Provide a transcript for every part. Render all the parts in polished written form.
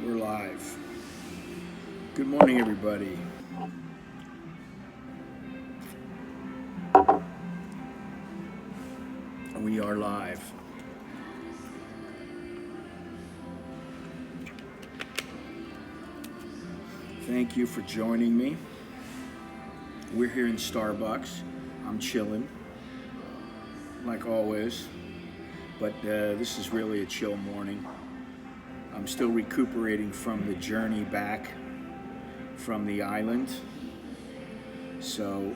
We're live. Good morning, everybody. We are live. Thank you for joining me. We're here in Starbucks. I'm chilling, like always, but this is really a chill morning. I'm still recuperating from the journey back from the island. So,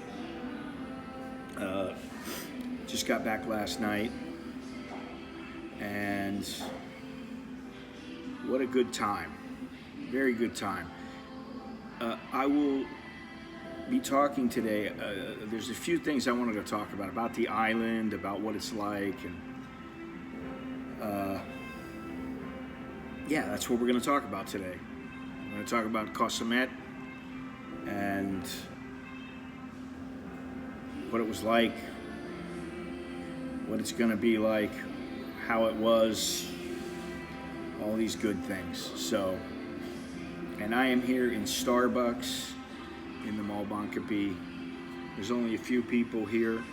just got back last night, and what a good time. Very good time. I will be talking today. There's a few things I wanted to talk about the island, about what it's like, and yeah, that's what we're going to talk about today. We're going to talk about Koh Samet and what it was like, what it's going to be like, how it was, all these good things. So, and I am here in Starbucks in the Malbankapi. There's only a few people here,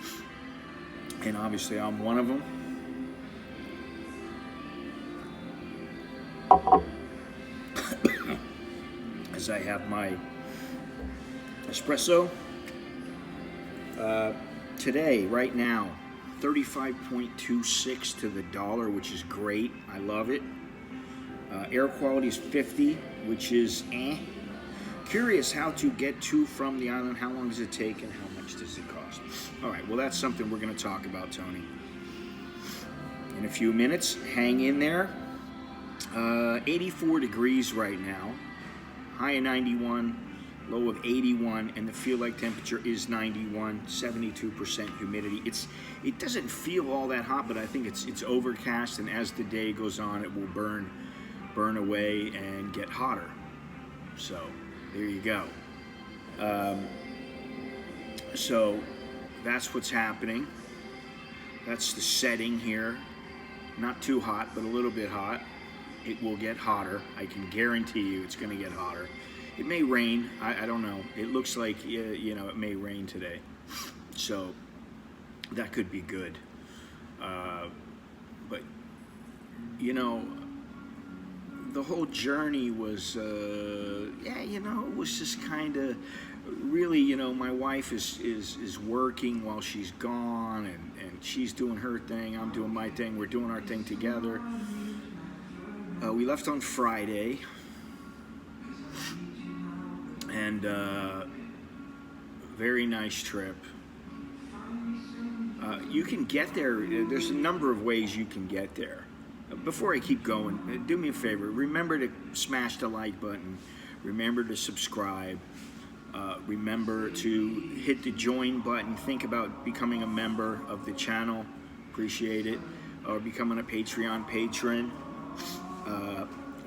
and obviously I'm one of them. As I have my espresso. Today, right now, 35.26 to the dollar, which is great. I love it. Air quality is 50, which is Curious how to get to from the island. How long does it take and how much does it cost? All right, well, that's something we're going to talk about, Tony, in a few minutes. Hang in there. 84 degrees right now. High of 91, low of 81, and the feel-like temperature is 91, 72% humidity. It doesn't feel all that hot, but I think it's overcast, and as the day goes on, it will burn away and get hotter. So there you go. So that's what's happening. That's the setting here. Not too hot, but a little bit hot. It will get hotter. I can guarantee you it's going to get hotter. It may rain. I don't know. It looks like, it may rain today. So that could be good. But, the whole journey was, it was just kind of really, my wife is working while she's gone, and she's doing her thing. I'm doing my thing. We're doing our thing together. We left on Friday, and very nice trip. You can get there. There's a number of ways you can get there. Before I keep going, do me a favor. Remember to smash the like button. Remember to subscribe. Remember to hit the join button. Think about becoming a member of the channel. Appreciate it. Or becoming a Patreon patron.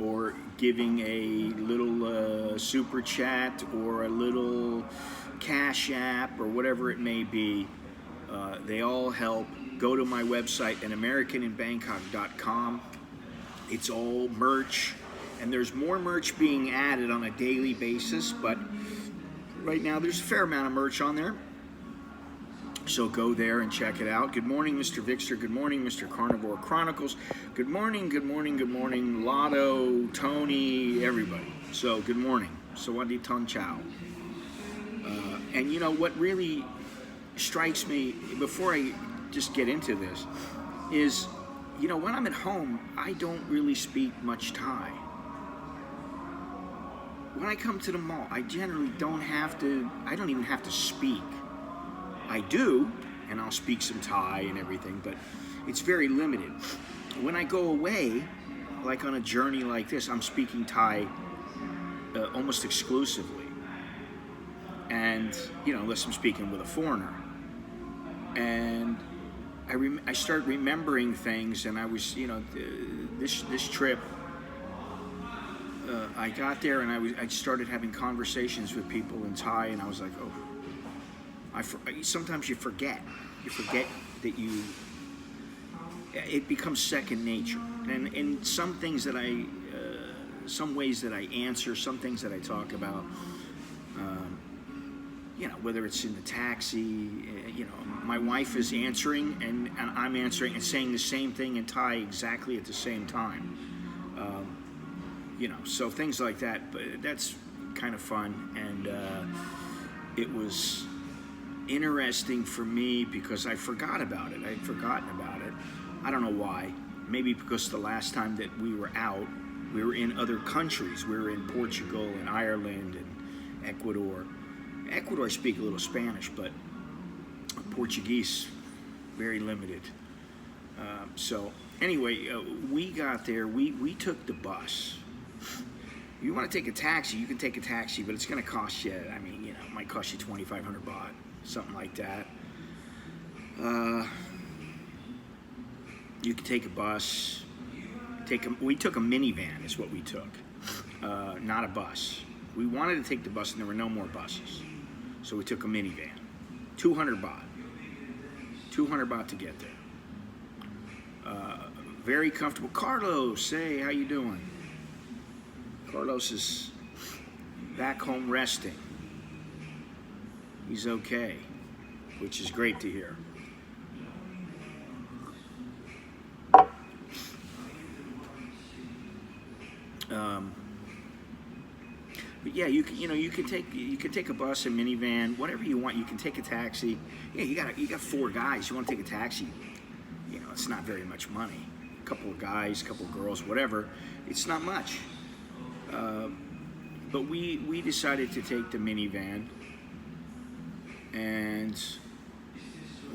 Or giving a little super chat or a little CASHAPP or whatever it may be. They all help. Go to my website, anamericanimbangkok.com. It's all merch, and there's more merch being added on a daily basis, but right now there's a fair amount of merch on there. So go there and check it out. Good morning, Mr. Vixter. Good morning, Mr. Carnivore Chronicles. Good morning, good morning, good morning, Lotto, Tony, everybody. So good morning. Sawadi Ton Chow. And what really strikes me, before I just get into this, is, when I'm at home, I don't really speak much Thai. When I come to the mall, I generally I don't even have to speak. I do, and I'll speak some Thai and everything, but it's very limited. When I go away, like on a journey like this, I'm speaking Thai almost exclusively. And, unless I'm speaking with a foreigner. And I start remembering things, and I was, this trip, I got there and I started having conversations with people in Thai, and I was like, oh, sometimes you forget that it becomes second nature, and some things that I some ways that I answer, some things that I talk about. You know, whether it's in the taxi, you know, my wife is answering and I'm answering and saying the same thing in Thai exactly at the same time. You know, so things like that, but that's kind of fun. And it was interesting for me because I forgot about it. I'd forgotten about it. I don't know why. Maybe because the last time that we were out, we were in other countries. We were in Portugal and Ireland and Ecuador. Ecuador, I speak a little Spanish, but Portuguese, very limited. So anyway, we got there. We took the bus. If you want to take a taxi, you can take a taxi, but it's going to cost you, I mean, you know, it might cost you 2,500 baht, something like that. You can take a bus. We took a minivan is what we took, not a bus. We wanted to take the bus and there were no more buses. So we took a minivan, 200 baht. 200 baht to get there. Very comfortable. Carlos, hey, how you doing? Carlos is back home resting. He's okay, which is great to hear. But yeah, you can take a bus, a minivan, whatever you want. You can take a taxi. Yeah, you got 4 guys. You want to take a taxi? You know, it's not very much money. A couple of guys, a couple of girls, whatever. It's not much. But we decided to take the minivan, and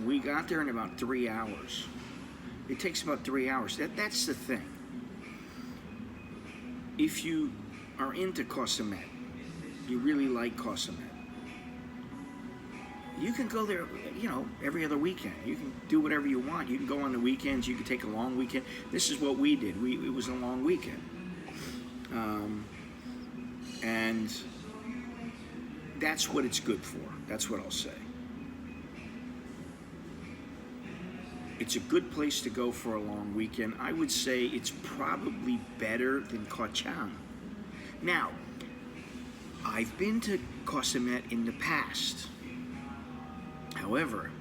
we got there in about 3 hours. It takes about 3 hours. That's the thing. If you are into Koh Samet, you really like Koh Samet, you can go there, you know, every other weekend. You can do whatever you want. You can go on the weekends. You can take a long weekend. This is what we did. It was a long weekend. And that's what it's good for. That's what I'll say. It's a good place to go for a long weekend. I would say it's probably better than Koh Chang. Now, I've been to Koh Samet in the past. However,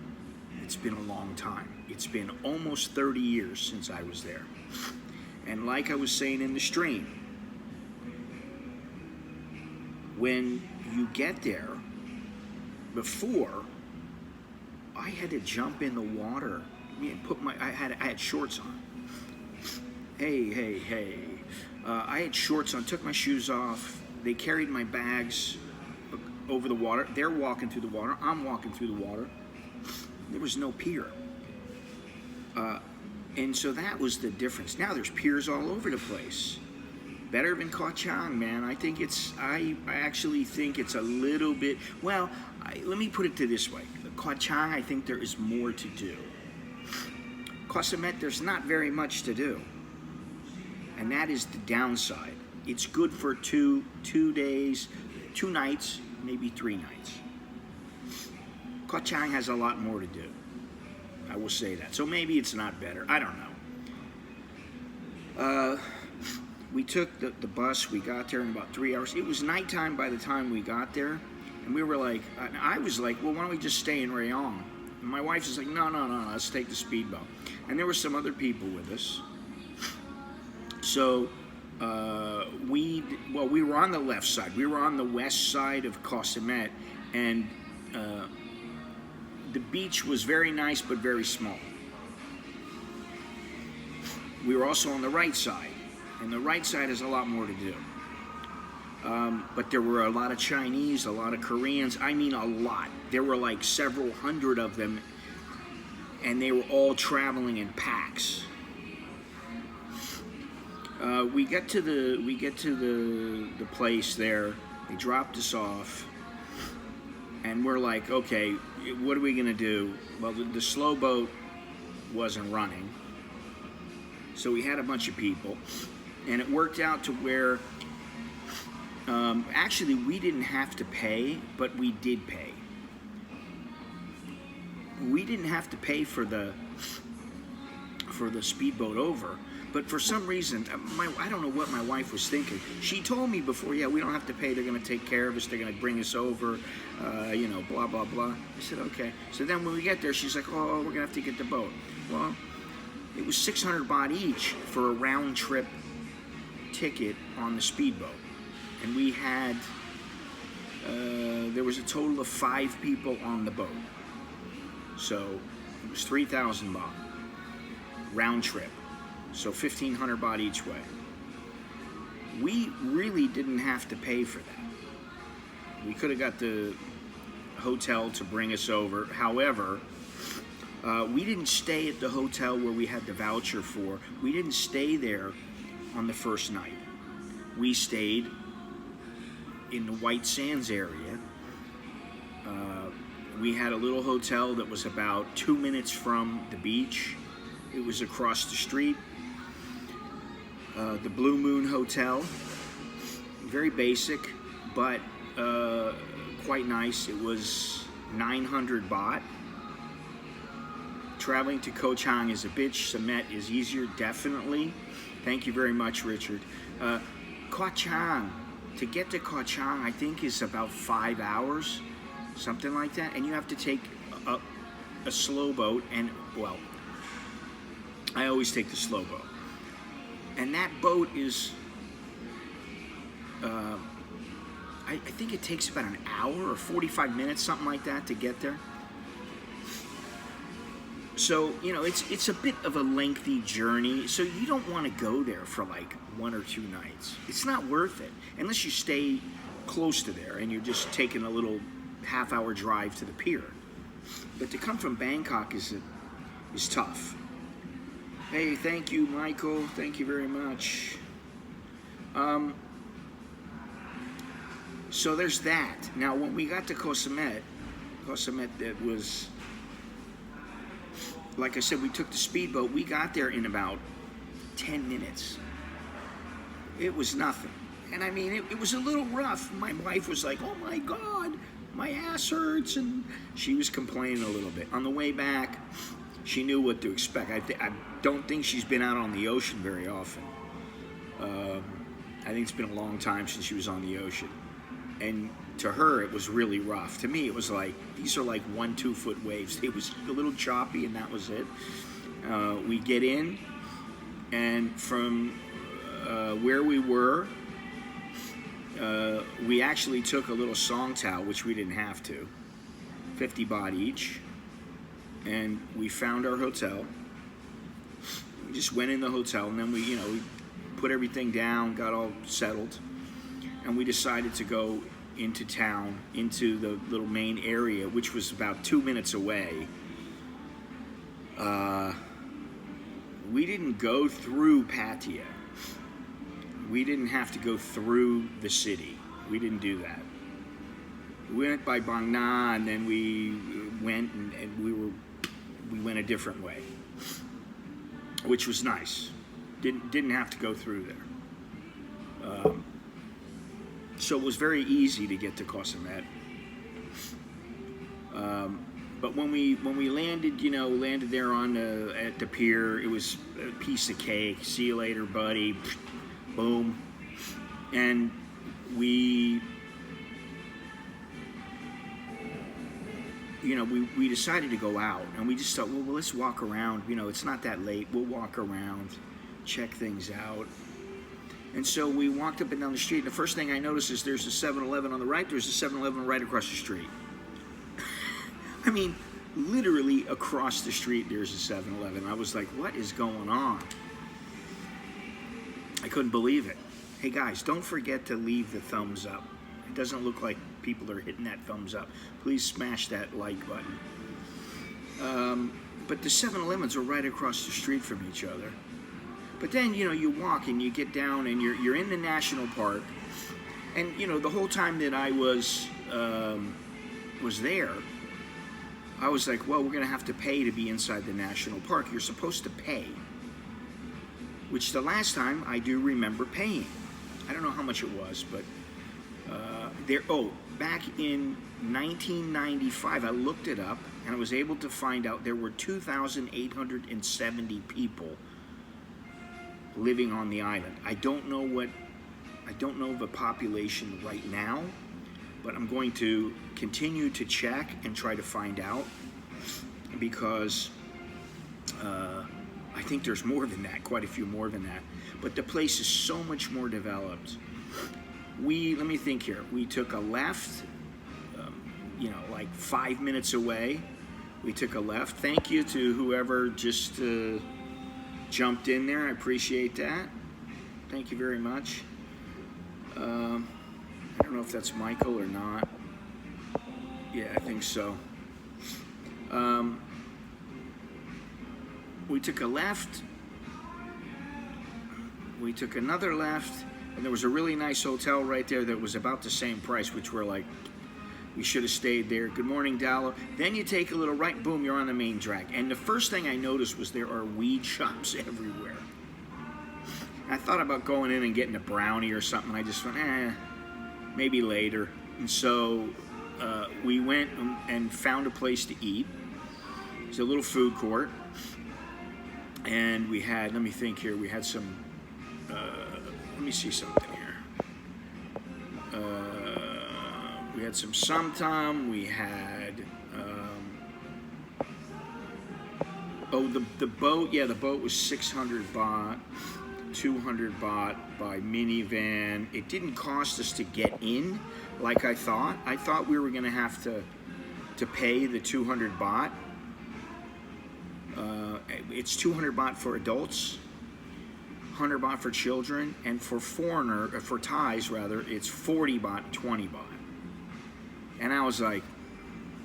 it's been a long time. It's been almost 30 years since I was there. And like I was saying in the stream, when you get there, before, I had to jump in the water and I had shorts on. Hey. I had shorts on, took my shoes off. They carried my bags over the water. They're walking through the water. I'm walking through the water. There was no pier. And so that was the difference. Now there's piers all over the place. Better than Koh Chang, man. I actually think it's a little bit, well, let me put it this way. Koh Chang, I think there is more to do. Koh Samet, there's not very much to do. And that is the downside. It's good for two days, 2 nights, maybe 3 nights. Koh Chang has a lot more to do. I will say that. So maybe it's not better. I don't know. We took the bus. We got there in about 3 hours. It was nighttime by the time we got there. And we were like, I was like, well, why don't we just stay in Rayong? And my wife was like, no, let's take the speedboat. And there were some other people with us. So we were on the left side. We were on the west side of Koh Samet, and the beach was very nice but very small. We were also on the right side, and the right side has a lot more to do. But there were a lot of Chinese, a lot of Koreans. I mean, a lot. There were like several hundred of them, and they were all traveling in packs. We get to the place there. They dropped us off, and we're like, okay, what are we gonna do? Well, the slow boat wasn't running, so we had a bunch of people, and it worked out to where actually we didn't have to pay, but we did pay. We didn't have to pay for the speedboat over, But for some reason, I don't know what my wife was thinking. She told me before, yeah, we don't have to pay. They're going to take care of us. They're going to bring us over, you know, blah, blah, blah. I said, okay. So then when we get there, she's like, oh, we're going to have to get the boat. Well, it was 600 baht each for a round trip ticket on the speedboat. And we had, there was a total of 5 people on the boat. So it was 3,000 baht, round trip. So 1,500 baht each way. We really didn't have to pay for that. We could have got the hotel to bring us over. However, we didn't stay at the hotel where we had the voucher for. We didn't stay there on the first night. We stayed in the White Sands area. We had a little hotel that was about 2 minutes from the beach. It was across the street. The Blue Moon Hotel, very basic, but quite nice. It was 900 baht. Traveling to Koh Chang is a bitch. Samet is easier, definitely. Thank you very much, Richard. Koh Chang, to get to Koh Chang, I think is about 5 hours, something like that. And you have to take a slow boat, and well, I always take the slow boat. And that boat is, I think it takes about an hour or 45 minutes, something like that, to get there. So, you know, it's a bit of a lengthy journey. So you don't want to go there for like 1 or 2 nights. It's not worth it unless you stay close to there and you're just taking a little half-hour drive to the pier. But to come from Bangkok is tough. Hey, thank you, Michael. Thank you very much. So there's that. Now, when we got to Koh Samet, it was, like I said, we took the speedboat. We got there in about 10 minutes. It was nothing. And I mean, it was a little rough. My wife was like, oh my God, my ass hurts. And she was complaining a little bit. On the way back, she knew what to expect. I don't think she's been out on the ocean very often. I think it's been a long time since she was on the ocean. And to her, it was really rough. To me, it was like, these are like 1-2 foot waves. It was a little choppy, and that was it. We get in, and from where we were, we actually took a little song towel, which we didn't have to, 50 baht each. And we found our hotel. We just went in the hotel, and then we put everything down, got all settled, and we decided to go into town, into the little main area, which was about 2 minutes away. We didn't go through Pattaya. We didn't have to go through the city. We didn't do that. We went by Bang Na, and then we went and we went a different way, which was nice. Didn't have to go through there. So it was very easy to get to Koh Samet. But when we landed, landed there at the pier, it was a piece of cake. See you later, buddy. Boom. And we decided to go out, and we just thought, well, let's walk around. It's not that late. We'll walk around, check things out. And so we walked up and down the street, and the first thing I noticed is there's a 7-Eleven on the right, there's a 7-Eleven right across the street. I mean, literally across the street there's a 7-Eleven. I was like, what is going on? I couldn't believe it. Hey guys, don't forget to leave the thumbs up. It doesn't look like people are hitting that thumbs up. Please smash that like button. But the 7-Elevens are right across the street from each other. But then, you walk and you get down and you're in the national park. And, the whole time that I was there, I was like, well, we're going to have to pay to be inside the national park. You're supposed to pay. Which the last time I do remember paying. I don't know how much it was, but back in 1995, I looked it up and I was able to find out there were 2,870 people living on the island. I don't know the population right now, but I'm going to continue to check and try to find out, because I think there's more than that, quite a few more than that. But the place is so much more developed. Let me think here. We took a left, like 5 minutes away. We took a left. Thank you to whoever just jumped in there. I appreciate that. Thank you very much. I don't know if that's Michael or not. Yeah, I think so. We took a left. We took another left, and there was a really nice hotel right there that was about the same price, which we're like, we should have stayed there. Good morning, Dallo. Then you take a little right, boom, you're on the main drag. And the first thing I noticed was there are weed shops everywhere. I thought about going in and getting a brownie or something. I just went, maybe later. And so we went and found a place to eat. It's a little food court. And we had, let me think here, we had some, let me see something here. We had some samtam, we had, the boat, yeah, the boat was 600 baht, 200 baht by minivan. It didn't cost us to get in like I thought. I thought we were gonna have to pay the 200 baht. It's 200 baht for adults, 100 baht for children, and for for Thais rather, it's 40 baht, 20 baht. And I was like,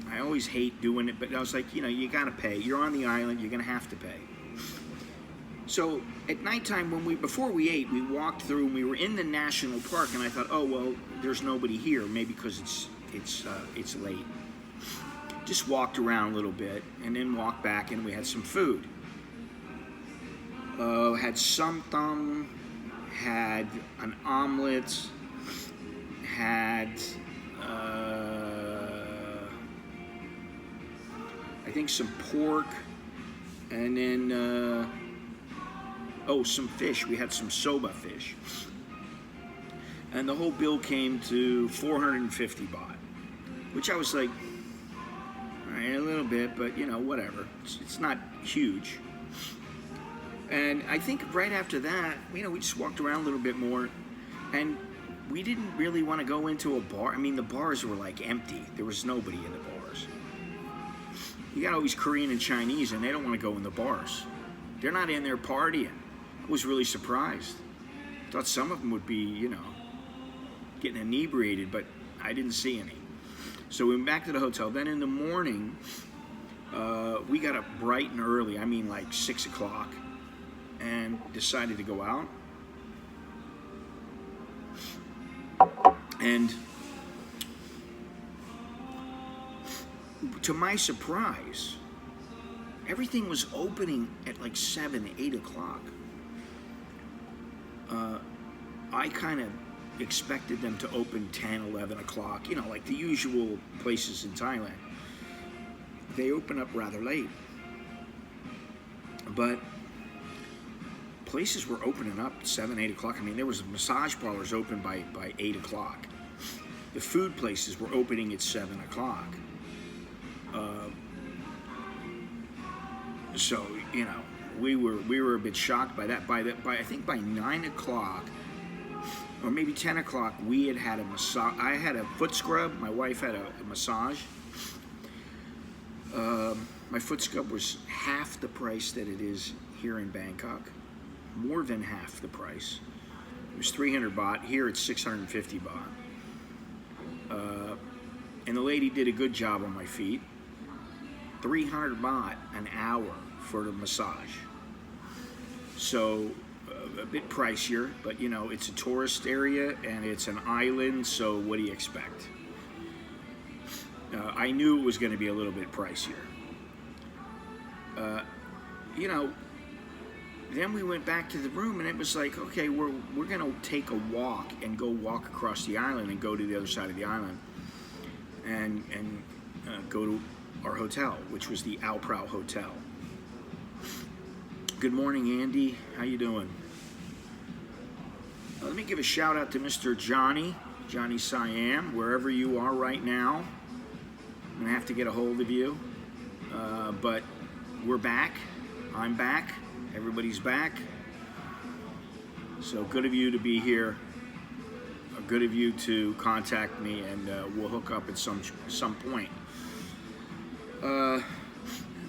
I always hate doing it, but I was like, you gotta pay. You're on the island, you're gonna have to pay. So at nighttime, before we ate, we walked through and we were in the national park, and I thought, oh well, there's nobody here, maybe because it's late. Just walked around a little bit and then walked back, and we had some food. Had samtam, had an omelet, had I think some pork, and then some fish. We had some soba fish, and the whole bill came to 450 baht, which I was like, all right, a little bit, but whatever. It's not huge. And I think right after that, we just walked around a little bit more, and we didn't really want to go into a bar. I mean, the bars were like empty. There was nobody in the bars. You got all these Korean and Chinese, and they don't want to go in the bars. They're not in there partying. I was really surprised. Thought some of them would be, getting inebriated, but I didn't see any. So we went back to the hotel. Then in the morning, we got up bright and early. I mean, like 6 o'clock. And decided to go out. And to my surprise, everything was opening at like 7, 8 o'clock. I kind of expected them to open 10, 11 o'clock, like the usual places in Thailand. They open up rather late. But places were opening up at 7, 8 o'clock. I mean, there was massage parlors open by 8 o'clock. The food places were opening at 7 o'clock. So we were a bit shocked by that. I think by 9 o'clock or maybe 10 o'clock, we had a massage. I had a foot scrub. My wife had a massage. My foot scrub was half the price that it is here in Bangkok. More than half the price. It was 300 baht. Here it's 650 baht. And the lady did a good job on my feet. 300 baht an hour for the massage. So a bit pricier, but it's a tourist area and it's an island, so what do you expect? I knew it was going to be a little bit pricier. Then we went back to the room, and it was like, okay, we're going to take a walk and go walk across the island and go to the other side of the island and go to our hotel, which was the Ao Prao Hotel. Good morning, Andy. How you doing? Let me give a shout out to Mr. Johnny Siam, wherever you are right now. I'm gonna have to get a hold of you, but we're back. I'm back. Everybody's back. So good of you to be here. Good of you to contact me, and we'll hook up at some point.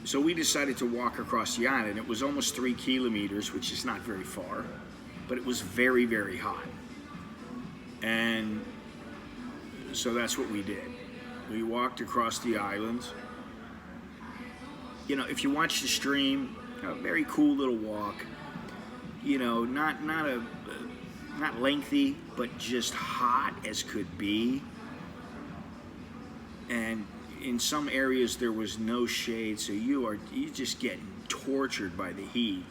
So we decided to walk across the island. It was almost 3 kilometers, which is not very far, but it was very, very hot. And so that's what we did. We walked across the island. You know, if you watch the stream, a very cool little walk. You know, not lengthy, but just hot as could be. And in some areas there was no shade, so you just getting tortured by the heat.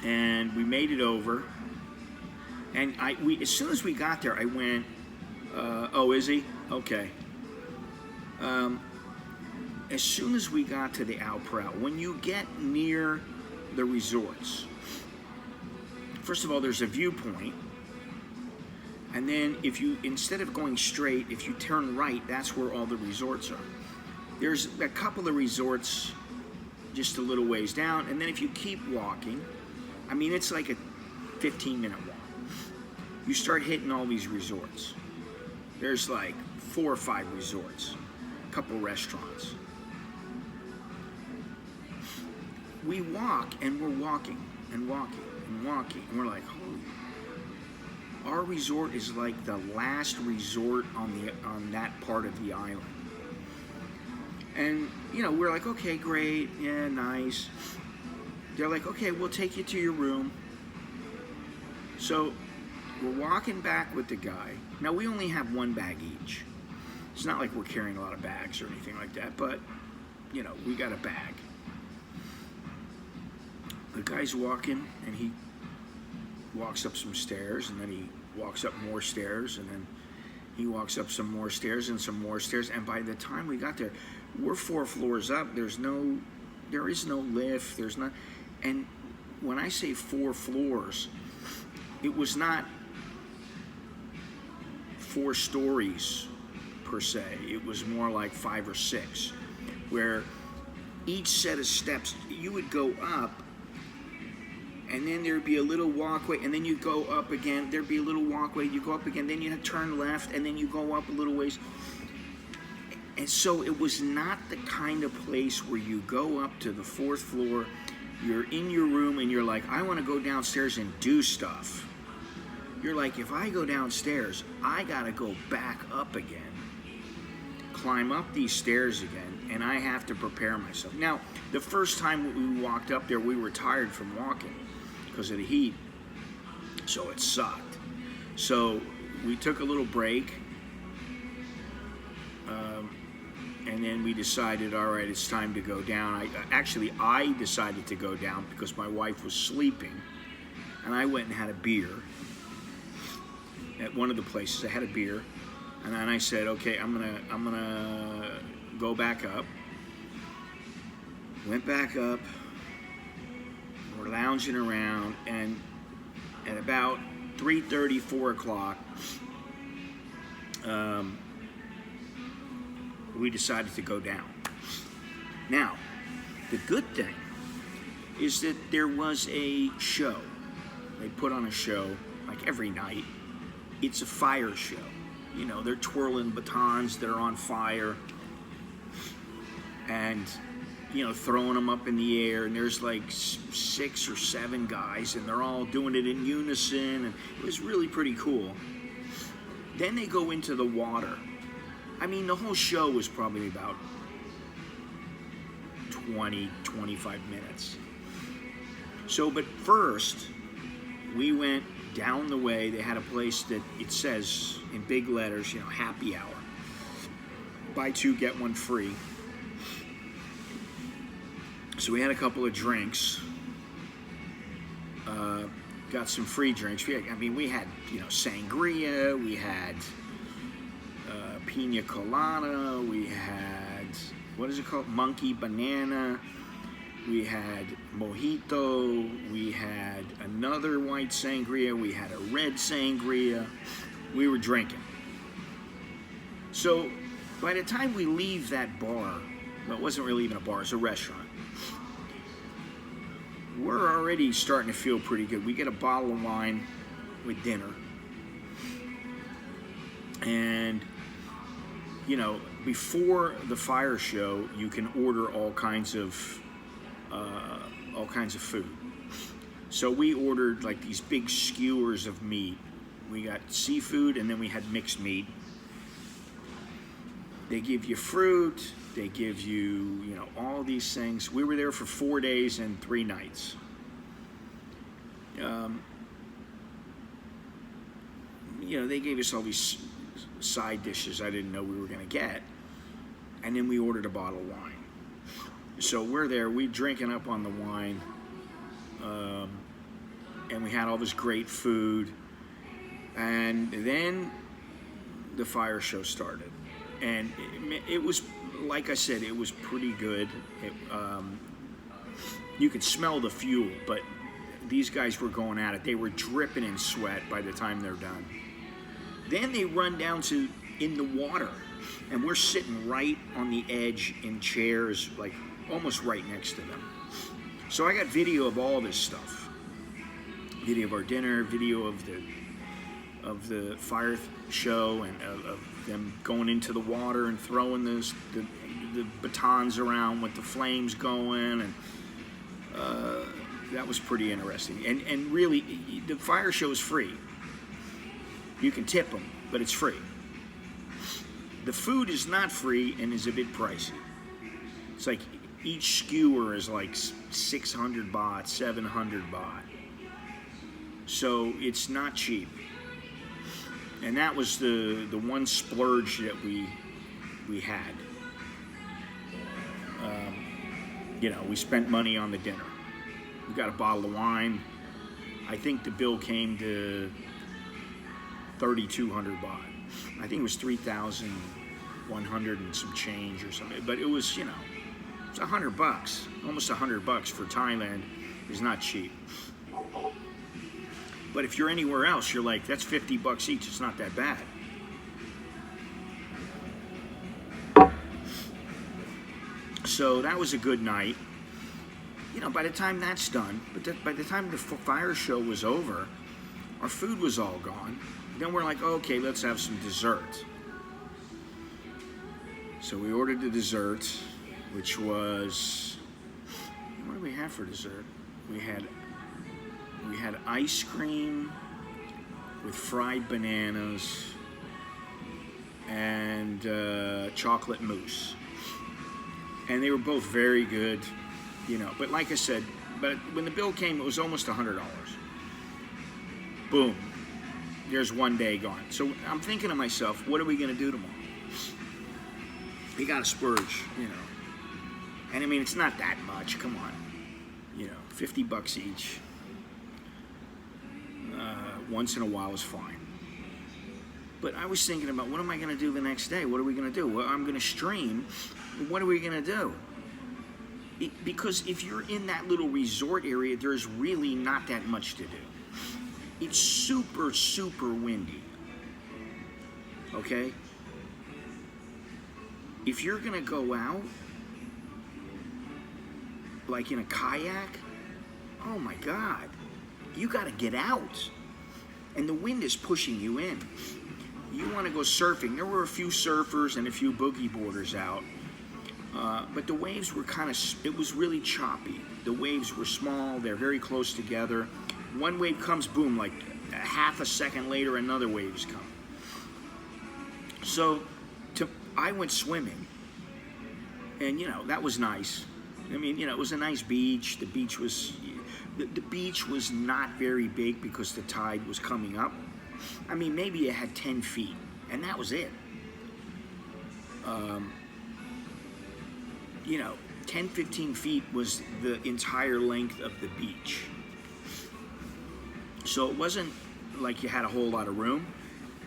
And we made it over. And as soon as we got there, I went, oh, is he? Okay. As soon as we got to the Alprow, when you get near the resorts, first of all, there's a viewpoint. And then if you, instead of going straight, if you turn right, that's where all the resorts are. There's a couple of resorts just a little ways down. And then if you keep walking, I mean, it's like a 15-minute walk. You start hitting all these resorts. There's like 4 or 5 resorts, a couple restaurants. We walk and we're walking and walking and walking, and we're like, holy. Our resort is like the last resort on that part of the island. And, you know, we're like, okay, great, yeah, nice. They're like, okay, we'll take you to your room. So we're walking back with the guy. Now, we only have 1 bag each. It's not like we're carrying a lot of bags or anything like that, but, you know, we got a bag. The guy's walking, and he walks up some stairs, and then he walks up more stairs, and then he walks up some more stairs and some more stairs. And by the time we got there, we're 4 floors up. There is no lift. There's not. And when I say 4 floors, it was not 4 stories per se. It was more like 5 or 6, where each set of steps, you would go up, and then there'd be a little walkway, and then you go up again. There'd be a little walkway, you go up again, then you turn left, and then you go up a little ways. And so it was not the kind of place where you go up to the 4th floor, you're in your room, and you're like, I want to go downstairs and do stuff. You're like, if I go downstairs, I got to go back up again, climb up these stairs again, and I have to prepare myself. Now, the first time we walked up there, we were tired from walking because of the heat, so it sucked. So we took a little break, and then we decided, all right, it's time to go down. I decided to go down because my wife was sleeping, and I went and had a beer at one of the places. I had a beer, and then I said, okay, I'm gonna go back up. Went back up. We're lounging around, and at about 3:30, 4 o'clock, we decided to go down. Now, the good thing is that there was a show. They put on a show like every night. It's a fire show. You know, they're twirling batons that are on fire and, you know, throwing them up in the air. And there's like 6 or 7 guys, and they're all doing it in unison. And it was really pretty cool. Then they go into the water. I mean, the whole show was probably about 20, 25 minutes. So, but first, we went down the way. They had a place that it says in big letters, you know, happy hour. Buy 2, get 1 free. So we had a couple of drinks. Got some free drinks. We had, you know, sangria. We had pina colada. We had, what is it called? Monkey banana. we had mojito, we had another white sangria, we had a red sangria. We were drinking. So by the time we leave that bar, well, it wasn't really even a bar, it was a restaurant, we're already starting to feel pretty good. We get a bottle of wine with dinner. And, you know, before the fire show, you can order all kinds of food. So we ordered like these big skewers of meat. We got seafood, and then we had mixed meat. They give you fruit. They give you, you know, all these things. We were there for 4 days and 3 nights. You know, they gave us all these side dishes I didn't know we were going to get. And then we ordered a bottle of wine. So we're there, we drinking up on the wine. And we had all this great food. And then the fire show started. And it was, like I said, it was pretty good. You could smell the fuel, but these guys were going at it. They were dripping in sweat by the time they're done. Then they run down to in the water, and we're sitting right on the edge in chairs, like almost right next to them. So I got video of all this stuff. Video of our dinner, video of the fire show, and of them going into the water and throwing the batons around with the flames going, and that was pretty interesting. And really, the fire show is free. You can tip them, but it's free. The food is not free and is a bit pricey. It's like each skewer is like 600 baht, 700 baht. So it's not cheap. And that was the one splurge that we had. You know, we spent money on the dinner. We got a bottle of wine. I think the bill came to 3,200 baht. I think it was 3,100 and some change or something. But it was, you know, it's $100. Almost $100 for Thailand is not cheap. But if you're anywhere else, you're like, that's $50 each. It's not that bad. So that was a good night. You know, by the time that's done, by the time the fire show was over, our food was all gone. Then we're like, okay, let's have some dessert. So we ordered the dessert, which was, what did we have for dessert? We had ice cream with fried bananas and chocolate mousse. And they were both very good, you know. But like I said, but when the bill came, it was almost $100. Boom. There's one day gone. So I'm thinking to myself, what are we going to do tomorrow? We got to splurge, you know. And I mean, it's not that much. Come on. You know, $50 each. Once in a while is fine. But I was thinking about, what am I going to do the next day? What are we going to do? Well, I'm going to stream. What are we going to do? Because if you're in that little resort area, there's really not that much to do. It's super, super windy. Okay? If you're going to go out, like in a kayak, oh my God, you got to get out. And the wind is pushing you in. You want to go surfing. There were a few surfers and a few boogie boarders out. But the waves were it was really choppy. The waves were small. They're very close together. One wave comes, boom, like half a second later, another wave's come. So I went swimming. And, you know, that was nice. I mean, you know, it was a nice beach. The beach was not very big because the tide was coming up. I mean, maybe it had 10 feet, and that was it. You know, 10, 15 feet was the entire length of the beach. So it wasn't like you had a whole lot of room.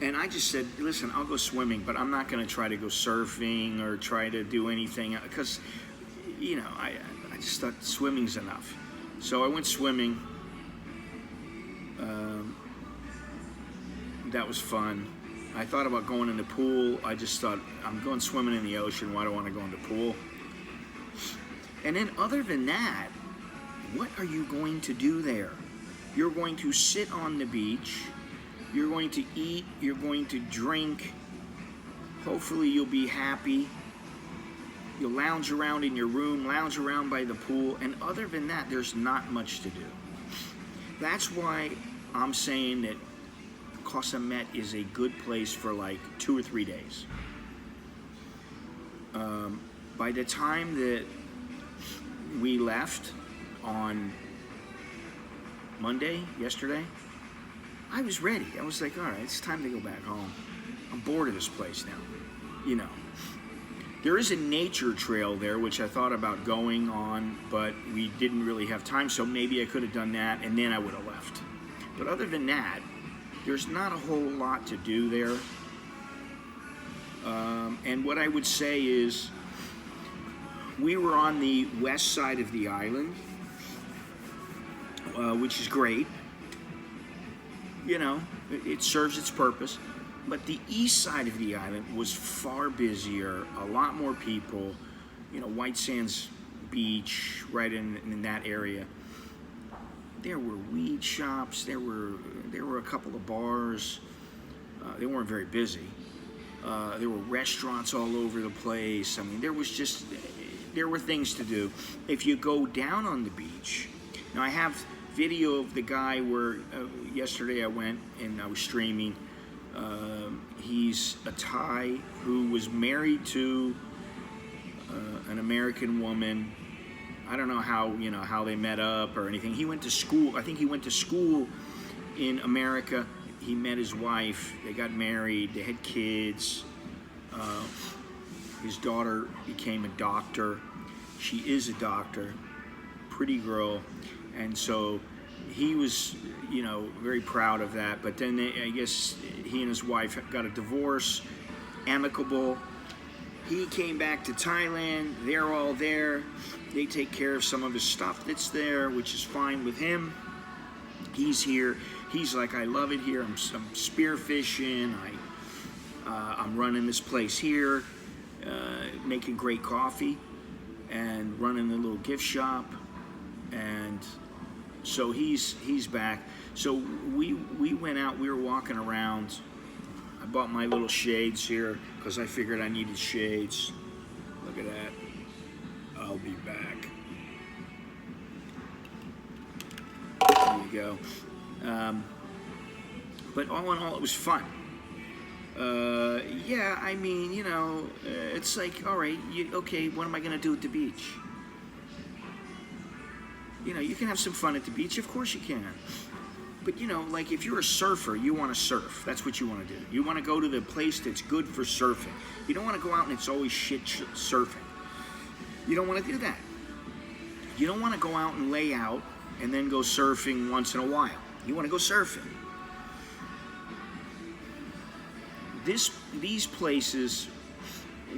And I just said, listen, I'll go swimming, but I'm not going to try to go surfing or try to do anything, because, you know, I just thought swimming's enough. So I went swimming. That was fun. I thought about going in the pool. I just thought, I'm going swimming in the ocean. Why do I want to go in the pool? And then other than that, what are you going to do there? You're going to sit on the beach. You're going to eat. You're going to drink. Hopefully you'll be happy. You'll lounge around in your room, lounge around by the pool. And other than that, there's not much to do. That's why I'm saying that Koh Samet is a good place for like 2 or 3 days. By the time that we left on Monday, yesterday, I was ready. I was like, all right, it's time to go back home. I'm bored of this place now, you know. There is a nature trail there, which I thought about going on, but we didn't really have time, so maybe I could have done that, and then I would have left. But other than that, there's not a whole lot to do there. And what I would say is, we were on the west side of the island, which is great. You know, it serves its purpose. But the east side of the island was far busier, a lot more people. You know, White Sands Beach, right in that area. There were weed shops. There were a couple of bars. They weren't very busy. There were restaurants all over the place. I mean, there were things to do. If you go down on the beach, now I have video of the guy where yesterday I went and I was streaming. He's a Thai who was married to an American woman. I don't know how they met up or anything. He went to school. I think he went to school in America. He met his wife. They got married. They had kids. His daughter became a doctor. She is a doctor, pretty girl, and so he was, very proud of that. But then I guess he and his wife got a divorce, amicable. He came back to Thailand. They're all there. They take care of some of his stuff that's there, which is fine with him. He's here. He's like, I love it here. I'm spearfishing. I'm running this place here, making great coffee, and running a little gift shop. And so he's back. So we went out. We were walking around. I bought my little shades here because I figured I needed shades. Look at that. I'll be back. There you go. But all in all, it was fun. Yeah, I mean, it's like, all right, okay, what am I going to do at the beach? You can have some fun at the beach. Of course you can. But, like if you're a surfer, you want to surf. That's what you want to do. You want to go to the place that's good for surfing. You don't want to go out and it's always shit surfing. You don't want to do that. You don't want to go out and lay out and then go surfing once in a while. You want to go surfing. These places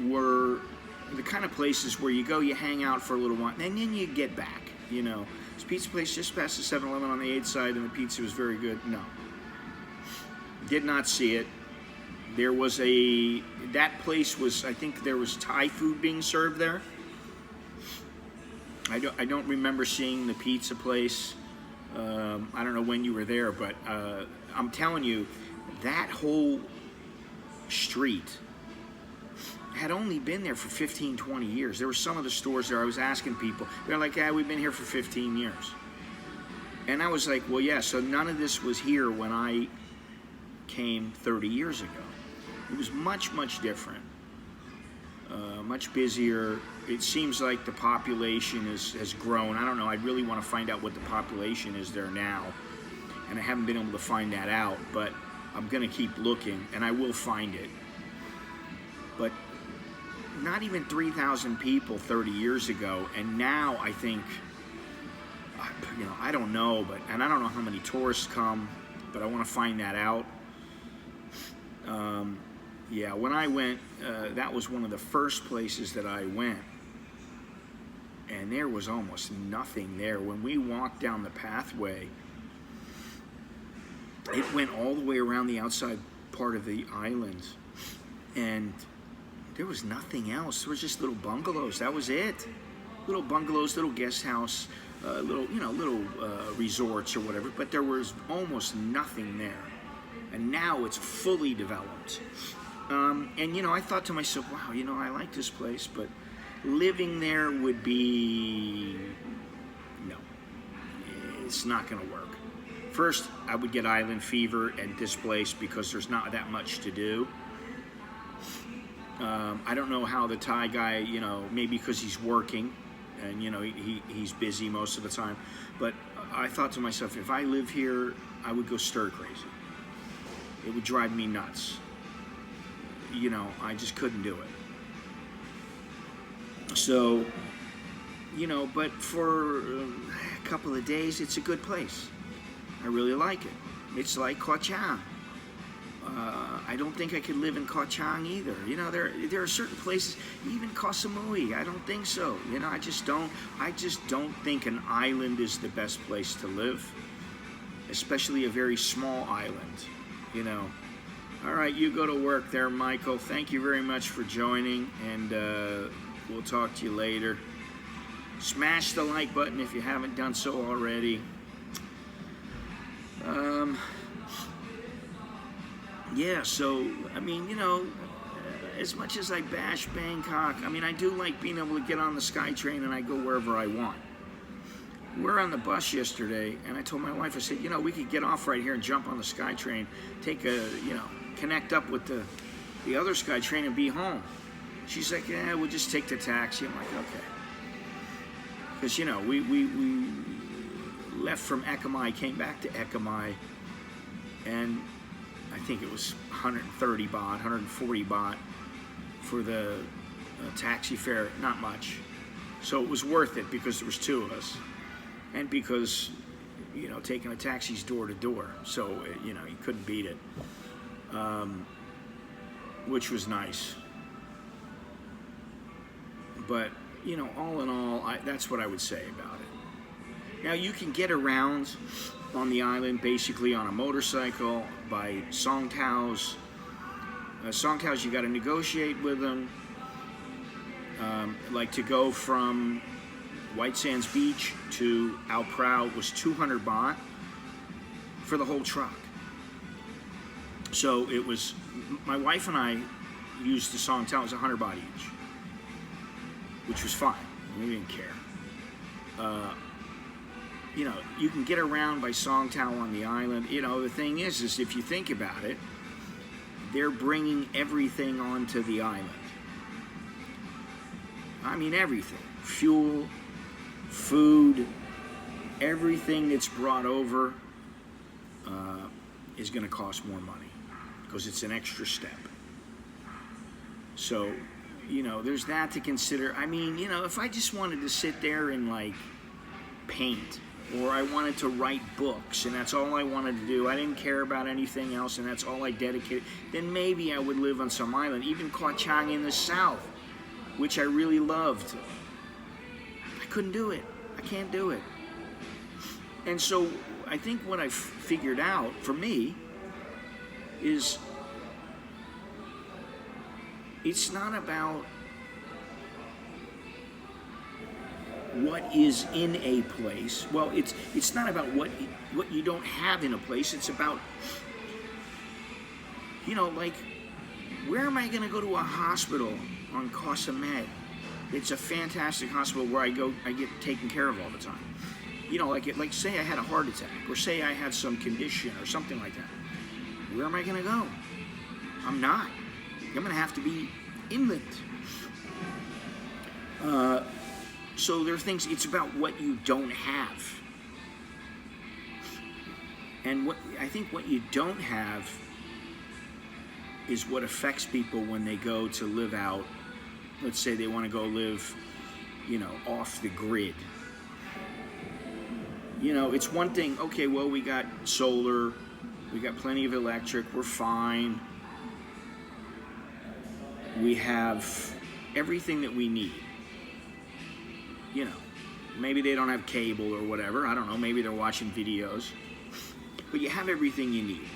were the kind of places where you go, you hang out for a little while, and then you get back, This pizza place just past the 7-Eleven on the 8th side, and the pizza was very good. No. Did not see it. That place was, I think there was Thai food being served there. I don't remember seeing the pizza place. I don't know when you were there, but I'm telling you, that whole street had only been there for 15, 20 years. There were some of the stores there. I was asking people. They're like, yeah, we've been here for 15 years. And I was like, well, yeah, so none of this was here when I came 30 years ago. It was much, much different. Much busier. It seems like the population has grown. I don't know. I really want to find out what the population is there now. And I haven't been able to find that out, but I'm going to keep looking, and I will find it. But not even 3,000 people 30 years ago, and now I think, I don't know, and I don't know how many tourists come, but I want to find that out. Yeah, when I went, that was one of the first places that I went. and there was almost nothing there. When we walked down the pathway, it went all the way around the outside part of the island, and there was nothing else. There was just little bungalows. That was it. Little bungalows, little guest house, little resorts or whatever. But there was almost nothing there. And now it's fully developed. And I thought to myself, wow, I like this place, but living there would be, no, it's not going to work. First, I would get island fever at this place because there's not that much to do. I don't know how the Thai guy, maybe because he's working and, he's busy most of the time. But I thought to myself, if I live here, I would go stir crazy. It would drive me nuts. I just couldn't do it. So, but for a couple of days, it's a good place. I really like it. It's like Koh Samet. I don't think I could live in Koh Samet either. There are certain places, even Koh Samui, I don't think so. I just don't think an island is the best place to live, especially a very small island. All right, you go to work there, Michael. Thank you very much for joining, and we'll talk to you later. Smash the like button if you haven't done so already. Yeah, so, as much as I bash Bangkok, I do like being able to get on the SkyTrain and I go wherever I want. We're on the bus yesterday, and I told my wife, I said, we could get off right here and jump on the SkyTrain, connect up with the other SkyTrain and be home. She's like, yeah, we'll just take the taxi. I'm like, okay. Because, we left from Ekamai, came back to Ekamai, and I think it was 130 baht, 140 baht for the taxi fare, not much. So it was worth it because there was two of us. And because, taking a taxi's door to door. So, you couldn't beat it. Which was nice. But, all in all, that's what I would say about it. Now, you can get around on the island basically on a motorcycle by songtaos. Songtaos, you got to negotiate with them. Like to go from White Sands Beach to Ao Prao was 200 baht for the whole truck. So it was, my wife and I used the songtao, it was 100 baht each, which was fine. We didn't care. You can get around by songtao on the island. The thing is if you think about it, they're bringing everything onto the island. Everything. Fuel, food, everything that's brought over is going to cost more money because it's an extra step. So, there's that to consider. If I just wanted to sit there and paint, or I wanted to write books and that's all I wanted to do, I didn't care about anything else and that's all I dedicated, then maybe I would live on some island, even Koh Chang in the south, which I really loved. I couldn't do it. I can't do it. And so I think what I've figured out for me is it's not about what is in a place. Well, it's not about what you don't have in a place. It's about, where am I going to go to a hospital on Koh Samet? It's a fantastic hospital where I get taken care of all the time. Like say I had a heart attack, or say I had some condition or something like that. Where am I going to go? I'm not. I'm going to have to be inland. So there are things, it's about what you don't have. And I think what you don't have is what affects people when they go to live out. Let's say they want to go live, off the grid. It's one thing, okay, well, we got solar, we got plenty of electric, we're fine. We have everything that we need. you know, maybe they don't have cable or whatever. I don't know. Maybe they're watching videos. But you have everything you need.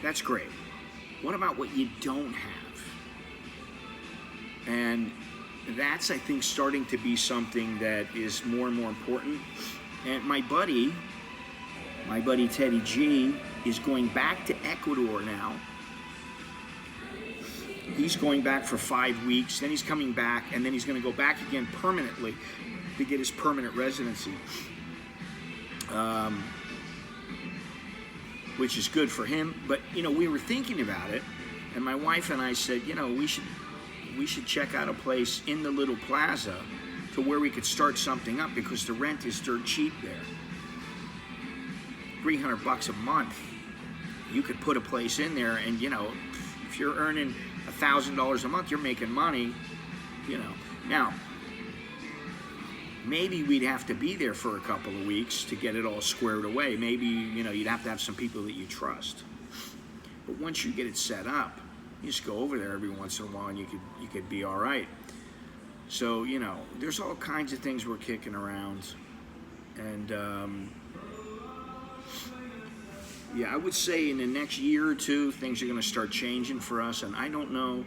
That's great. What about what you don't have? And that's, I think, starting to be something that is more and more important. And my buddy Teddy G, is going back to Ecuador now. He's going back for 5 weeks, then he's coming back, and then he's going to go back again permanently to get his permanent residency, which is good for him. But, you know, we were thinking about it, and my wife and I said, you know, we should check out a place in the little plaza to where we could start something up, because the rent is dirt cheap there. $300 a month, you could put a place in there, and, you know, if you're earning $1,000 a month, you're making money, you know. Now, maybe we'd have to be there for a couple of weeks to get it all squared away. Maybe, you know, you'd have to have some people that you trust. But once you get it set up, you just go over there every once in a while, and you could be all right. So, you know, there's all kinds of things we're kicking around, and yeah, I would say in the next year or two, things are going to start changing for us. And I don't know,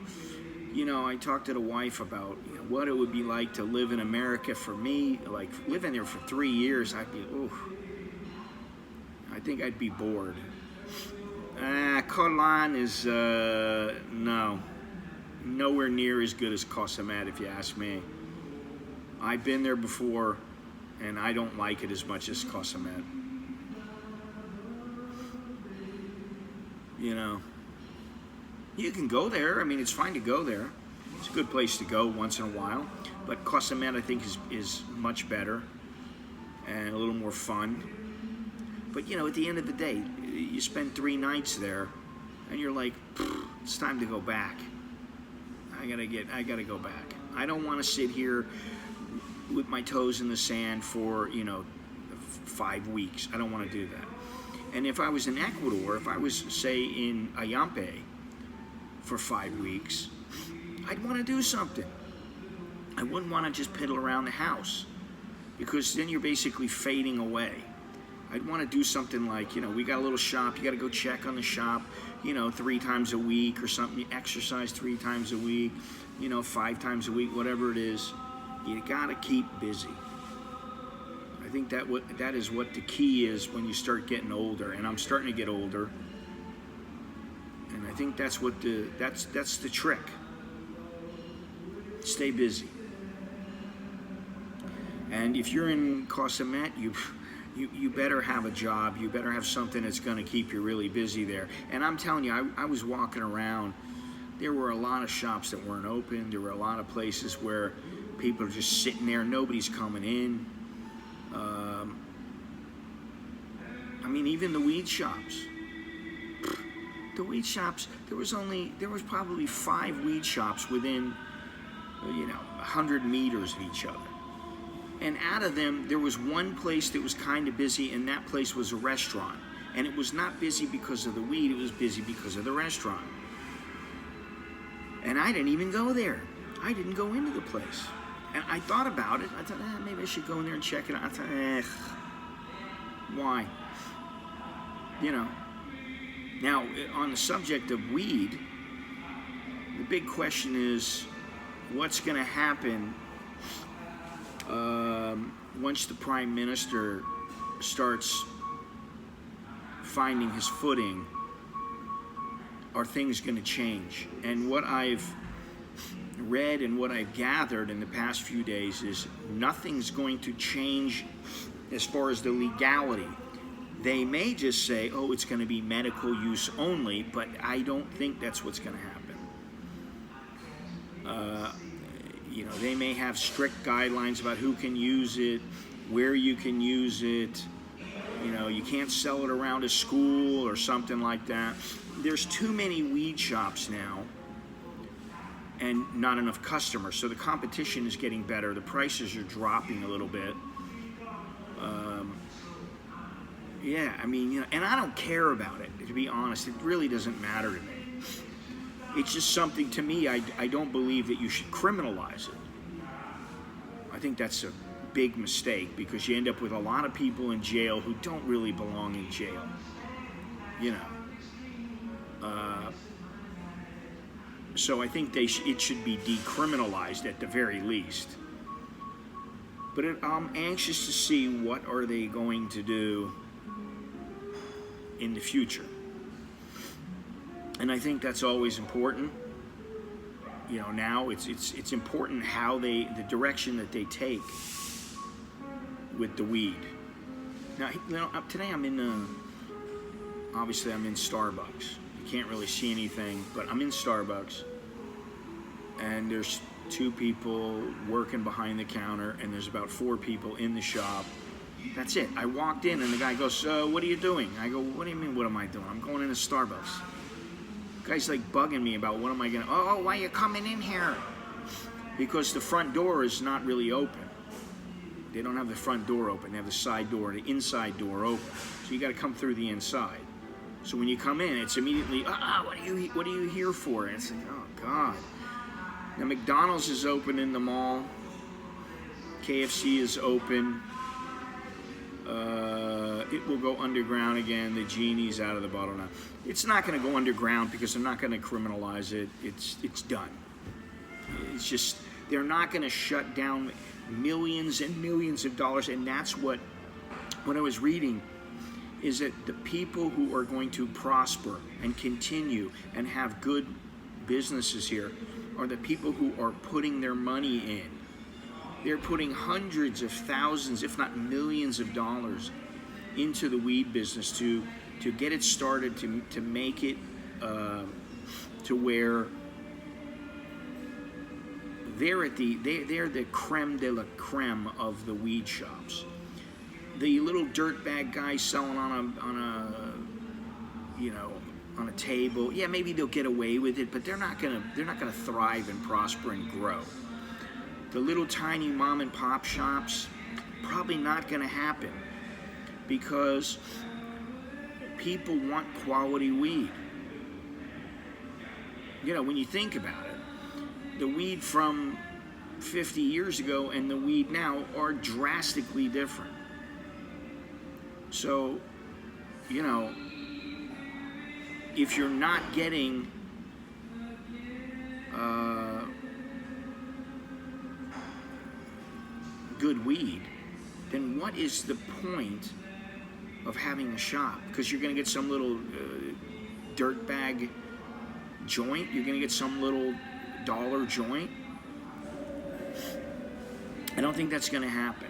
you know, I talked to the wife about, you know, what it would be like to live in America for me. Like, living there for 3 years, I'd be, I think I'd be bored. Koh Samet is, no, nowhere near as good as Koh Samet, if you ask me. I've been there before, and I don't like it as much as Koh Samet. You know, you can go there. I mean, it's fine to go there. It's a good place to go once in a while. But Koh Samet, I think, is much better and a little more fun. But, you know, at the end of the day, you spend 3 nights there, and you're like, it's time to go back. I gotta go back. I don't want to sit here with my toes in the sand for, you know, 5 weeks. I don't want to do that. And if I was in Ecuador, if I was, say, in Ayampe for 5 weeks, I'd want to do something. I wouldn't want to just piddle around the house, because then you're basically fading away. I'd want to do something like, you know, we got a little shop, you got to go check on the shop, you know, 3 times a week or something. You exercise 3 times a week, you know, 5 times a week, whatever it is. You got to keep busy. I think that is what the key is when you start getting older, and I'm starting to get older, and I think that's what that's the trick. Stay busy. And if you're in Koh Samet, you better have a job. You better have something that's going to keep you really busy there. And I'm telling you, I was walking around. There were a lot of shops that weren't open. There were a lot of places where people are just sitting there. Nobody's coming in. I mean, even the weed shops. The weed shops, there was probably 5 weed shops within, you know, 100 meters of each other. And out of them, there was one place that was kind of busy, and that place was a restaurant. And it was not busy because of the weed, it was busy because of the restaurant. And I didn't even go there. I didn't go into the place. And I thought about it. I thought, maybe I should go in there and check it out. I thought, why? You know. Now, on the subject of weed, the big question is, what's going to happen once the Prime Minister starts finding his footing? Are things going to change? And what I've read and what I've gathered in the past few days is nothing's going to change as far as the legality. They may just say, oh, it's going to be medical use only, but I don't think that's what's going to happen. You know, they may have strict guidelines about who can use it, where you can use it. You know, you can't sell it around a school or something like that. There's too many weed shops now and not enough customers. So the competition is getting better. The prices are dropping a little bit. Yeah, I mean, you know, and I don't care about it, to be honest. It really doesn't matter to me. It's just something, to me, I don't believe that you should criminalize it. I think that's a big mistake, because you end up with a lot of people in jail who don't really belong in jail. You know. So I think it should be decriminalized at the very least. But I'm anxious to see what are they going to do in the future. And I think that's always important. You know, now it's important how the direction that they take with the weed. Now, you know, today I'm in obviously I'm in Starbucks. You can't really see anything, but I'm in Starbucks, and there's 2 people working behind the counter, and there's about 4 people in the shop. That's it. I walked in, and the guy goes, "What are you doing?" I go, "What do you mean, what am I doing? I'm going into Starbucks." The guy's like bugging me about what am I gonna, "Oh, why are you coming in here?" Because the front door is not really open. They don't have the front door open. They have the side door, the inside door open. So you got to come through the inside. So when you come in, it's immediately, what are you here for? And it's like, oh God. Now McDonald's is open in the mall. KFC is open. It will go underground again. The genie's out of the bottle now. It's not going to go underground because they're not going to criminalize it. It's done. It's just, they're not going to shut down millions and millions of dollars. And that's what I was reading, is that the people who are going to prosper and continue and have good businesses here are the people who are putting their money in. They're putting hundreds of thousands, if not millions of dollars into the weed business to get it started, to make it to where they're the creme de la creme of the weed shops. The little dirtbag guys selling on a table, yeah, maybe they'll get away with it, but they're not gonna thrive and prosper and grow. The little tiny mom and pop shops, probably not gonna happen, because people want quality weed. You know, when you think about it, the weed from 50 years ago and the weed now are drastically different. So, you know, if you're not getting good weed, then what is the point of having a shop? Because you're going to get some little dirtbag joint. You're going to get some little dollar joint. I don't think that's going to happen.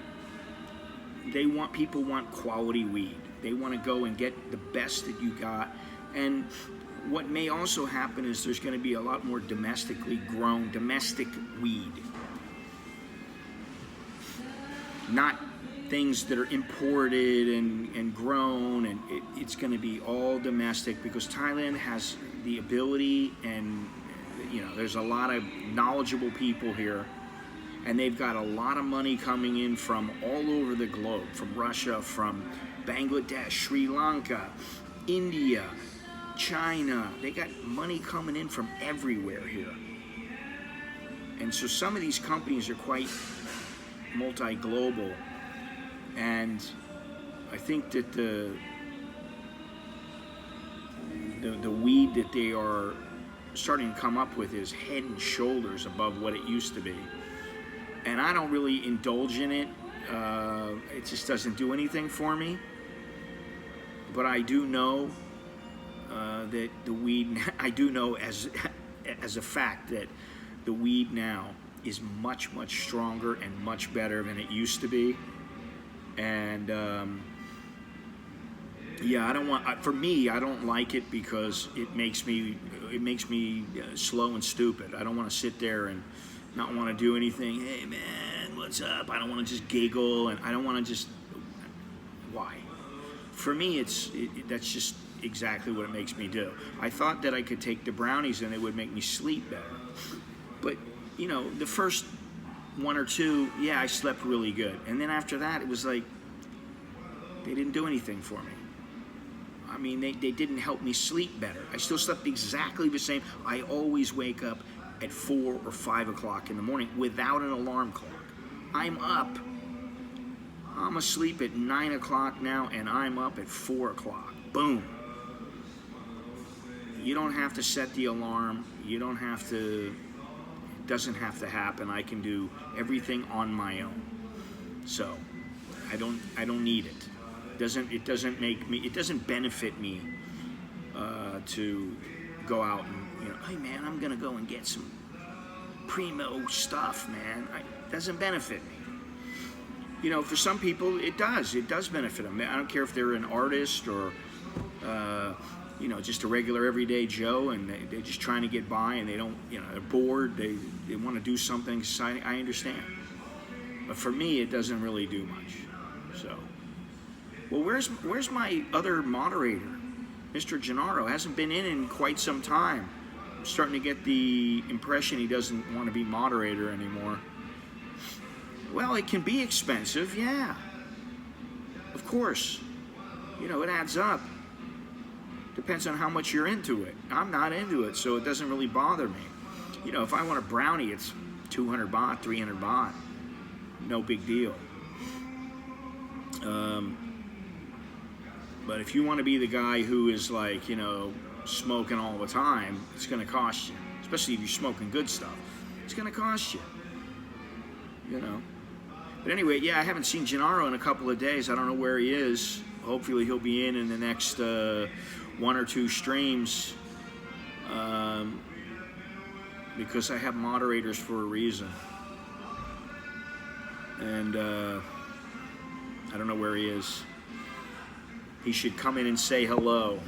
People want quality weed. They want to go and get the best that you got. And what may also happen is there's going to be a lot more domestically grown, domestic weed. Not things that are imported and grown, and it's going to be all domestic, because Thailand has the ability, and you know, there's a lot of knowledgeable people here, and they've got a lot of money coming in from all over the globe, from Russia, from Bangladesh, Sri Lanka, India, China. They got money coming in from everywhere here. And so some of these companies are quite multi-global, and I think that the weed that they are starting to come up with is head and shoulders above what it used to be. And I don't really indulge in it. It just doesn't do anything for me. But I do know that the weed, I do know as a fact that the weed now is much, much stronger and much better than it used to be. And yeah, for me, I don't like it because it makes me slow and stupid. I don't want to sit there and not want to do anything. Hey man, what's up? I don't want to just giggle, and I don't want to just, why? For me, that's just exactly what it makes me do. I thought that I could take the brownies and it would make me sleep better. But, you know, the first 1 or 2, yeah, I slept really good. And then after that, it was like, they didn't do anything for me. I mean, they didn't help me sleep better. I still slept exactly the same. I always wake up at 4 or 5 o'clock in the morning without an alarm clock. I'm up I'm asleep at 9 o'clock now, and I'm up at 4 o'clock. Boom. You don't have to set the alarm. You don't have to, it doesn't have to happen. I can do everything on my own. So I don't need it. It doesn't benefit me to go out and, hey man, I'm gonna go and get some primo stuff, man. It doesn't benefit me. For some people it does benefit them. I don't care if they're an artist or just a regular everyday Joe, and they're just trying to get by, and they don't, they're bored, they want to do something exciting. I understand. But for me, it doesn't really do much. So, well, where's my other moderator? Mr. Gennaro hasn't been in quite some time. I'm starting to get the impression he doesn't want to be moderator anymore. Well, it can be expensive, yeah. Of course. It adds up. Depends on how much you're into it. I'm not into it, so it doesn't really bother me. If I want a brownie, it's 200 baht, 300 baht. No big deal. But if you want to be the guy who is like, smoking all the time, it's going to cost you. Especially if you're smoking good stuff. It's going to cost you. But anyway, yeah, I haven't seen Gennaro in a couple of days. I don't know where he is. Hopefully he'll be in the next 1 or 2 streams. Because I have moderators for a reason. And I don't know where he is. He should come in and say hello.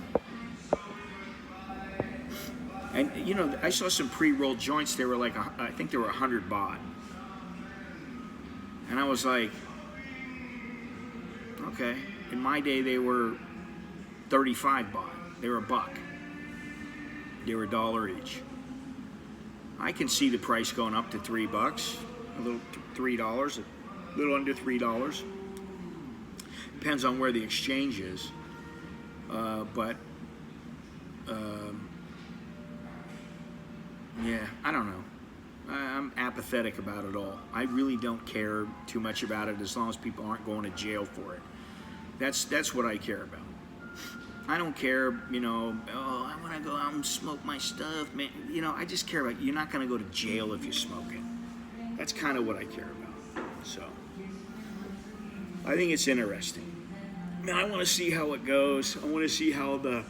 And I saw some pre-rolled joints. They were like, I think they were 100 baht. And I was like, okay. In my day, they were 35 baht. They were $1. They were $1 each. I can see the price going up to $3, a little $3, a little under $3. Depends on where the exchange is. Yeah, I don't know. I'm apathetic about it all. I really don't care too much about it as long as people aren't going to jail for it. That's what I care about. I don't care, I want to go out and smoke my stuff, man. I just care about, you're not going to go to jail if you smoke it. That's kind of what I care about. So, I think it's interesting. Man, I want to see how it goes. I want to see how the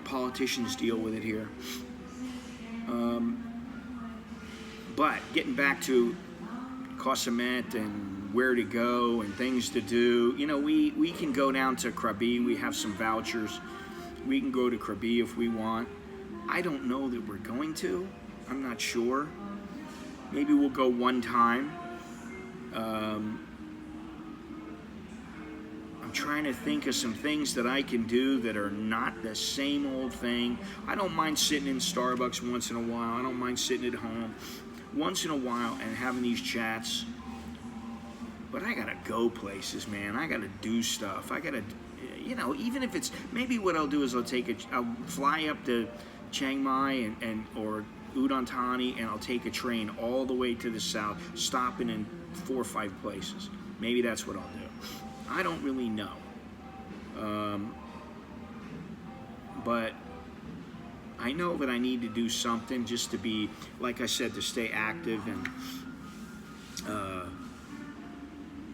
politicians deal with it here. But getting back to Koh Samet and where to go and things to do, we can go down to Krabi. We have some vouchers. We can go to Krabi if we want. I don't know that we're going to. I'm not sure. Maybe we'll go one time. I'm trying to think of some things that I can do that are not the same old thing. I don't mind sitting in Starbucks once in a while. I don't mind sitting at home once in a while and having these chats. But I gotta go places, man. I gotta do stuff. I gotta, even if it's, maybe what I'll do is I'll fly up to Chiang Mai or Udon Thani, and I'll take a train all the way to the south, stopping in 4 or 5 places. Maybe that's what I'll do. I don't really know. But I know that I need to do something just to be, like I said, to stay active and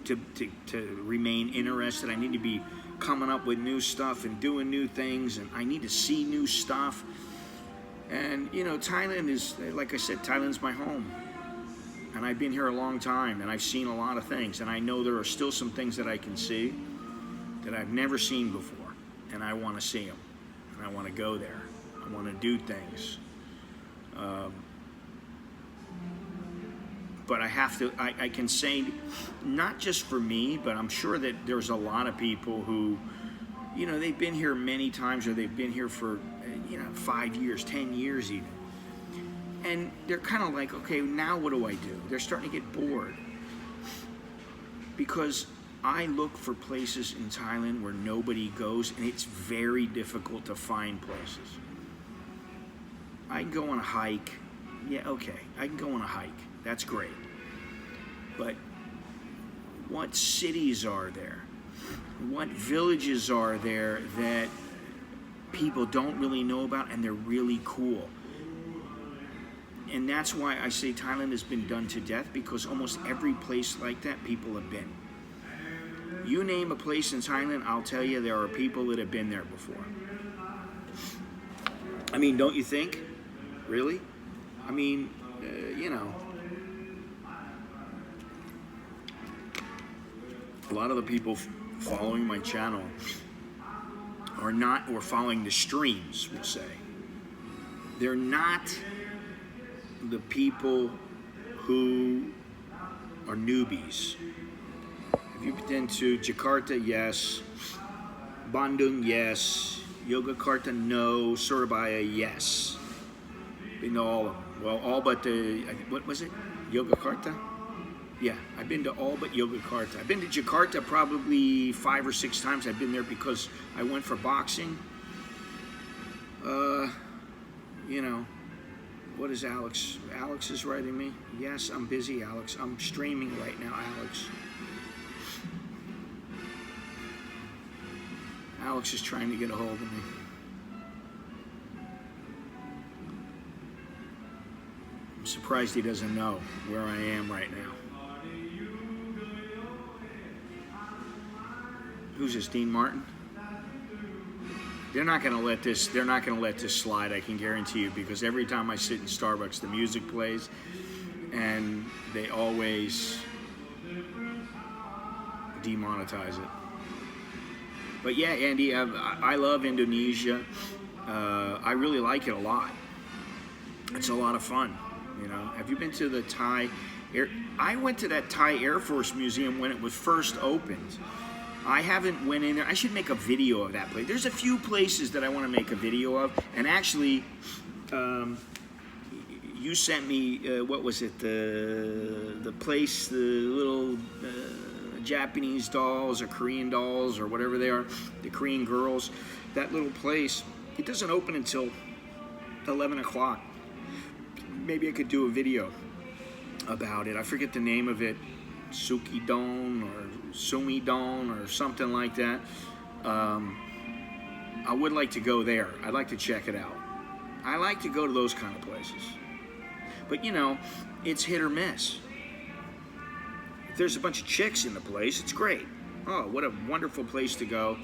to remain interested. I need to be coming up with new stuff and doing new things, and I need to see new stuff. And, Thailand is, like I said, Thailand's my home. And I've been here a long time, and I've seen a lot of things. And I know there are still some things that I can see that I've never seen before. And I want to see them. And I want to go there. I want to do things. But I have to, I can say, not just for me, but I'm sure that there's a lot of people who, they've been here many times, or they've been here for, 5 years, 10 years even. And they're kind of like, okay, now what do I do? They're starting to get bored. Because I look for places in Thailand where nobody goes, and it's very difficult to find places. I can go on a hike. Yeah, okay, I can go on a hike. That's great. but what cities are there? What villages are there that people don't really know about and they're really cool? And that's why I say Thailand has been done to death, because almost every place like that, people have been. You name a place in Thailand, I'll tell you there are people that have been there before. I mean, don't you think? Really? I mean, you know, a lot of the people following my channel are not, or following the streams, we'll say, they're not the people who are newbies. Have you been to Jakarta? Yes. Bandung? Yes. Yogyakarta? No. Surabaya? Yes. Been to all of them. Well, all but the, what was it? Yogyakarta? Yeah, I've been to all but Yogyakarta. I've been to Jakarta probably 5 or 6 times. I've been there because I went for boxing. You know, what is Alex? Alex is writing me. Yes, I'm busy, Alex. I'm streaming right now, Alex. Alex is trying to get a hold of me. I'm surprised he doesn't know where I am right now. Who's this, Dean Martin? They're not going to let this. They're not going to let this slide. I can guarantee you, because every time I sit in Starbucks, the music plays, and they always demonetize it. But yeah, Andy, I love Indonesia. I really like it a lot. It's a lot of fun. You know, have you been to the Thai Air? I went to that Thai Air Force Museum when it was first opened. I haven't went in there. I should make a video of that place. There's a few places that I want to make a video of. And actually, you sent me, what was it? The place, the little Japanese dolls or Korean dolls or whatever they are, the Korean girls. That little place, it doesn't open until 11 o'clock. Maybe I could do a video about it. I forget the name of it. Sukidon or Sumidon or something like that. I would like to go there. I'd like to check it out. I like to go to those kind of places. But you know, it's hit or miss. If there's a bunch of chicks in the place, it's great. Oh, what a wonderful place to go.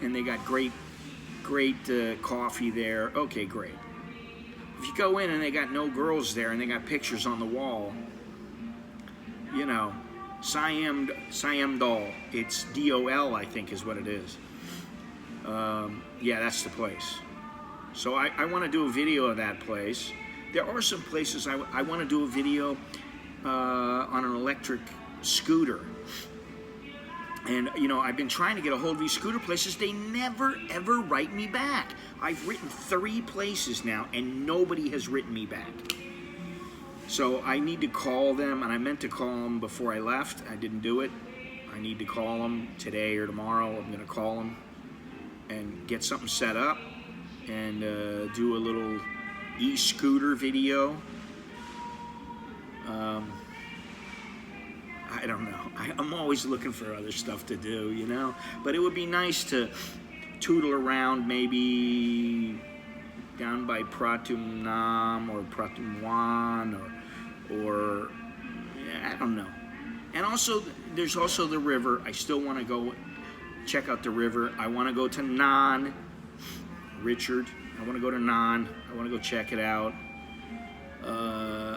And they got great coffee there. Okay, great. If you go in and they got no girls there and they got pictures on the wall, you know, Siam doll. It's DOL, I think, is what it is. Yeah, that's the place. So I want to do a video of that place. There are some places I want to do a video on an electric scooter. And, you know, I've been trying to get a hold of these scooter places. They never, ever write me back. I've written 3 places now, and nobody has written me back. So I need to call them, and I meant to call them before I left. I didn't do it. I need to call them today or tomorrow. I'm going to call them and get something set up and do a little e-scooter video. I don't know. I'm always looking for other stuff to do, you know? But it would be nice to tootle around maybe down by Pratum Nam or Pratum Wan or I don't know. And also, there's also the river. I still want to go check out the river. I want to go to Nan, Richard. I want to go to Nan. I want to go check it out.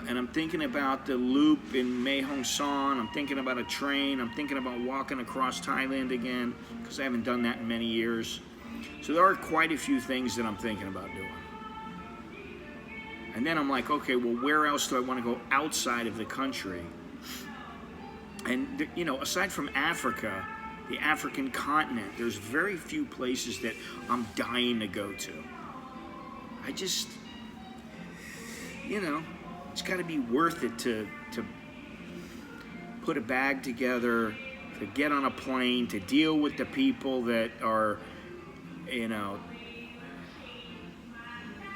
And I'm thinking about the loop in Mae Hong Son. I'm thinking about a train. I'm thinking about walking across Thailand again, because I haven't done that in many years. So there are quite a few things that I'm thinking about doing. And then I'm like, okay, well, where else do I want to go outside of the country? And, you know, aside from Africa, the African continent, there's very few places that I'm dying to go to. I just, you know, it's got to be worth it to put a bag together, to get on a plane, to deal with the people that are, you know,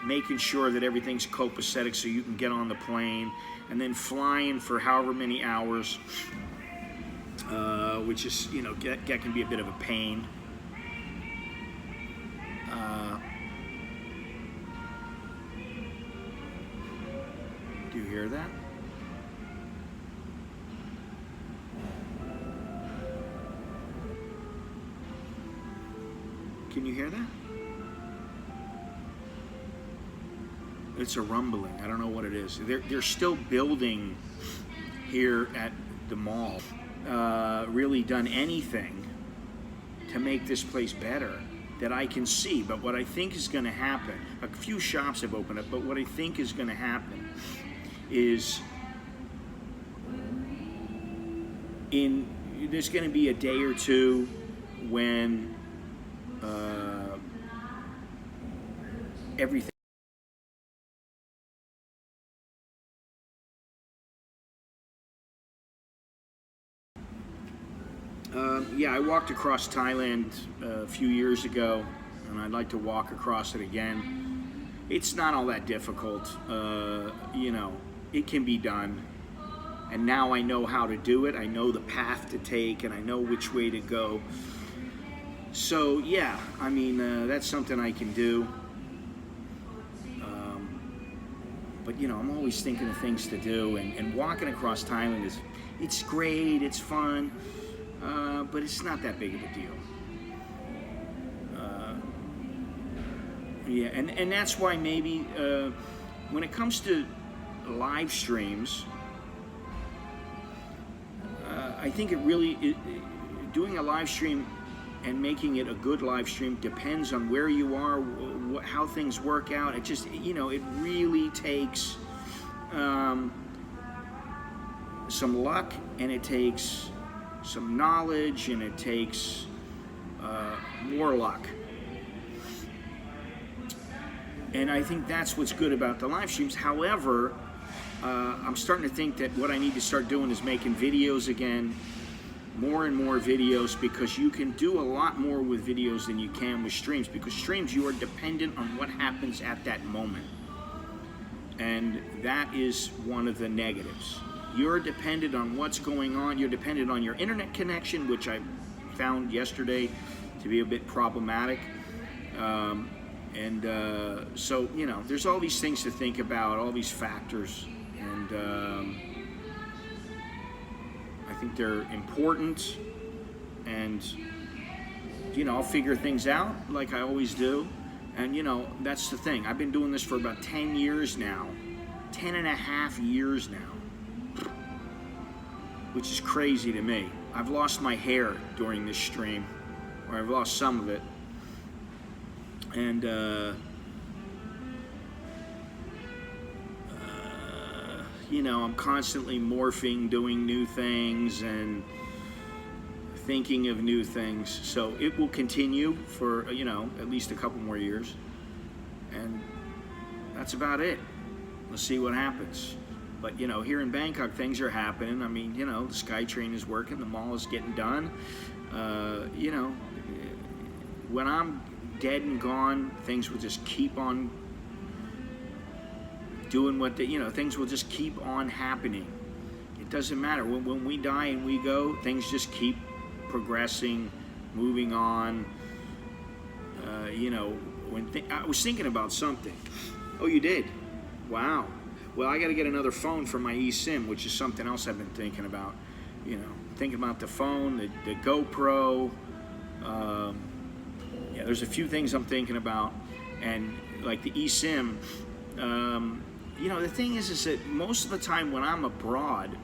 making sure that everything's copacetic so you can get on the plane, and then flying for however many hours, which is, you know, that can be a bit of a pain. Do you hear that? Can you hear that? It's a rumbling. I don't know what it is. They're still building here at the mall. Really done anything to make this place better that I can see. But what I think is going to happen, a few shops have opened up, but what I think is going to happen is there's going to be a day or two when everything yeah, I walked across Thailand a few years ago, and I'd like to walk across it again. It's not all that difficult. You know, it can be done. And now I know how to do it. I know the path to take, and I know which way to go. So, yeah, I mean, that's something I can do. But, you know, I'm always thinking of things to do, and walking across Thailand it's great, it's fun. But it's not that big of a deal. Yeah, and that's why maybe when it comes to live streams, I think doing a live stream and making it a good live stream depends on where you are, how things work out. It just, you know, it really takes some luck, and it takes some knowledge, and it takes more luck. And I think that's what's good about the live streams. However, I'm starting to think that what I need to start doing is making videos again, more and more videos, because you can do a lot more with videos than you can with streams, because streams, you are dependent on what happens at that moment. And that is one of the negatives. You're dependent on what's going on. You're dependent on your internet connection, which I found yesterday to be a bit problematic. So, you know, there's all these things to think about, all these factors. And I think they're important. And, you know, I'll figure things out like I always do. And, you know, that's the thing. I've been doing this for about 10 years now. 10 and a half years now. Which is crazy to me. I've lost my hair during this stream, or I've lost some of it. And you know, I'm constantly morphing, doing new things, and thinking of new things. So it will continue for, you know, at least a couple more years. And that's about it. Let's see what happens. But, you know, here in Bangkok, things are happening. I mean, you know, the SkyTrain is working, the mall is getting done. You know, when I'm dead and gone, things will just keep on doing what you know, things will just keep on happening. It doesn't matter. When we die and we go, things just keep progressing, moving on. You know, I was thinking about something. Oh, you did? Wow. Well, I got to get another phone for my eSIM, which is something else I've been thinking about. You know, thinking about the phone, the GoPro. Yeah, there's a few things I'm thinking about, and like the eSIM. You know, the thing is that most of the time when I'm abroad,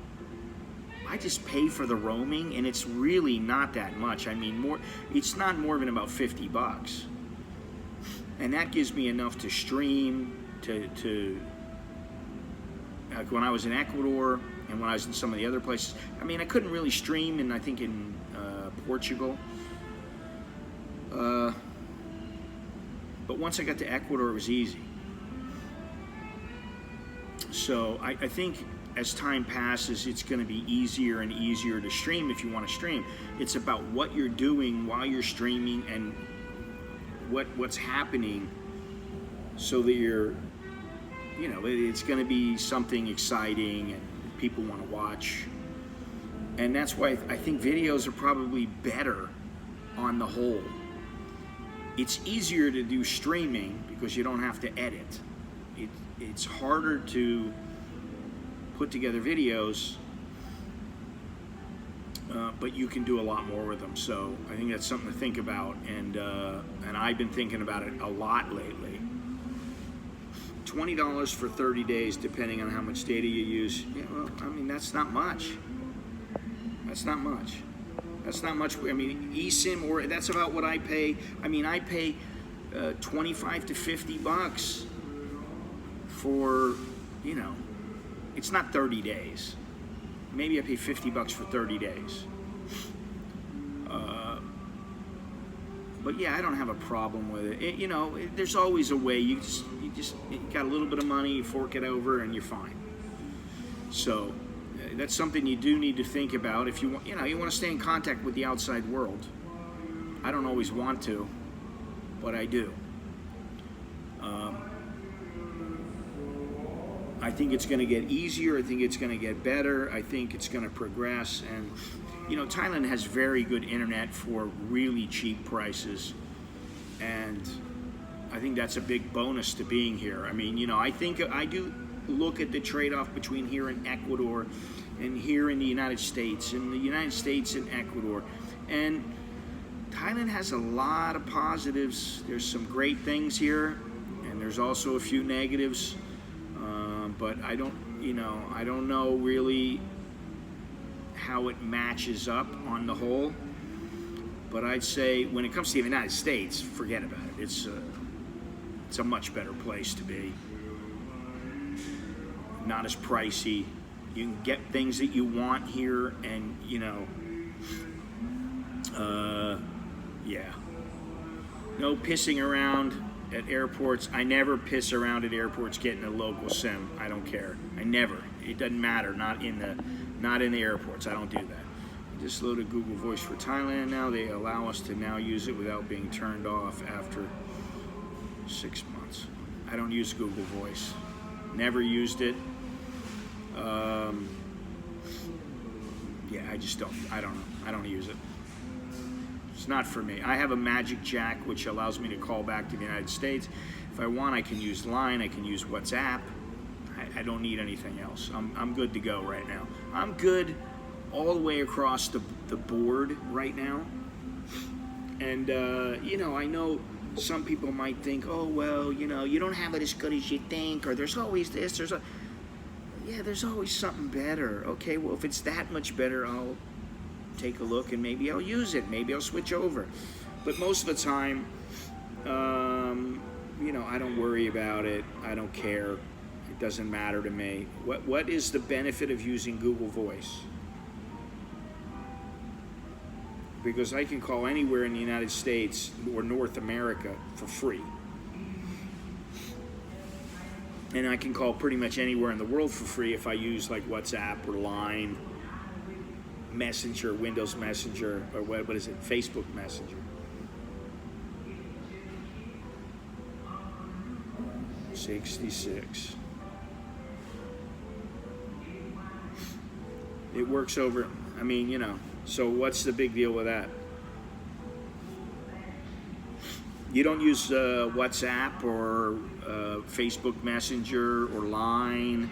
I just pay for the roaming, and it's really not that much. I mean, it's not more than about $50, and that gives me enough to stream to. Like when I was in Ecuador and when I was in some of the other places, I mean, I couldn't really stream, and I think in Portugal. But once I got to Ecuador, it was easy. So I think as time passes, it's going to be easier and easier to stream if you want to stream. It's about what you're doing while you're streaming and what's happening so that it's going to be something exciting and people want to watch. And that's why I think videos are probably better on the whole. It's easier to do streaming because you don't have to edit. It's harder to put together videos, but you can do a lot more with them. So I think that's something to think about, and I've been thinking about it a lot lately. $20 for 30 days, depending on how much data you use. Yeah, well, I mean, that's not much. That's not much. That's not much. I mean, eSIM, or that's about what I pay. I mean, I pay 25 to 50 bucks for, it's not 30 days. Maybe I pay 50 bucks for 30 days. But yeah, I don't have a problem with it. There's always a way. You got a little bit of money, you fork it over, and you're fine. So that's something you do need to think about if you want. You want to stay in contact with the outside world. I don't always want to, but I do. I think it's going to get easier. I think it's going to get better. I think it's going to progress. And Thailand has very good internet for really cheap prices, and I think that's a big bonus to being here. I mean, I think I do look at the trade-off between here in Ecuador and here in the United States, and the United States and Ecuador. And Thailand has a lot of positives. There's some great things here, and there's also a few negatives. But I don't know really how it matches up on the whole. But I'd say when it comes to the United States, forget about it. It's a much better place to be. Not as pricey. You can get things that you want here, and yeah. No pissing around at airports. I never piss around at airports getting a local SIM. I don't care. I never. It doesn't matter. Not in the airports. I don't do that. I just loaded Google Voice for Thailand now. They allow us to now use it without being turned off after 6 months. I don't use Google Voice. Never used it. Yeah, I just don't. I don't know. I don't use it. It's not for me. I have a Magic Jack, which allows me to call back to the United States. If I want, I can use Line. I can use WhatsApp. I don't need anything else. I'm good to go right now. I'm good all the way across the board right now. And, I know some people might think, oh, well, you don't have it as good as you think, or there's always this, there's always something better. Okay, well, if it's that much better, I'll take a look and maybe I'll use it. Maybe I'll switch over. But most of the time, I don't worry about it. I don't care. It doesn't matter to me. What is the benefit of using Google Voice? Because I can call anywhere in the United States or North America for free. And I can call pretty much anywhere in the world for free if I use like WhatsApp or Line, Messenger, Windows Messenger, or what is it, Facebook Messenger. 66. It works over, so what's the big deal with that? You don't use WhatsApp or Facebook Messenger or Line.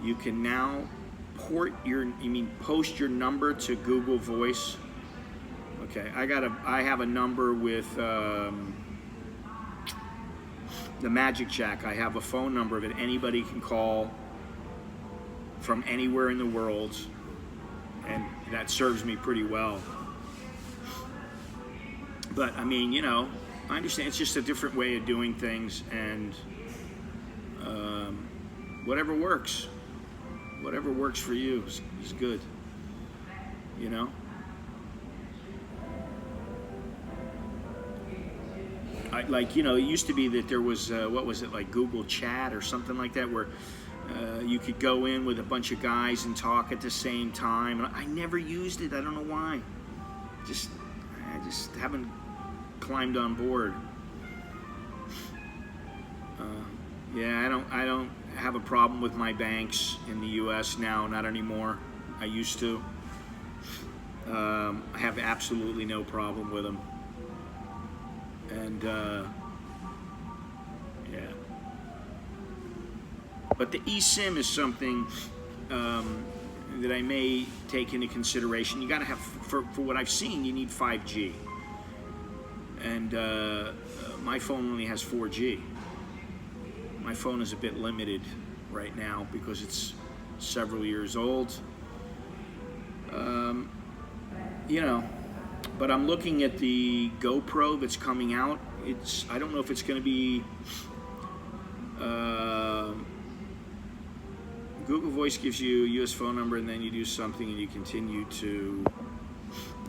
You can now post your number to Google Voice. Okay, I have a number with the Magic Jack. I have a phone number that anybody can call from anywhere in the world, and that serves me pretty well. But I understand it's just a different way of doing things, and whatever works for you is good. It used to be that there was like Google Chat or something like that, where you could go in with a bunch of guys and talk at the same time. And I never used it. I don't know why. I just haven't climbed on board. Yeah, I don't have a problem with my banks in the U.S. now. Not anymore. I used to. I have absolutely no problem with them. And yeah, but the eSIM is something that I may take into consideration. You got to have, for what I've seen, you need 5G, and my phone only has 4G. My phone is a bit limited right now because it's several years old. You know, but I'm looking at the GoPro that's coming out. I don't know if it's going to be Google Voice gives you a US phone number, and then you do something and you continue to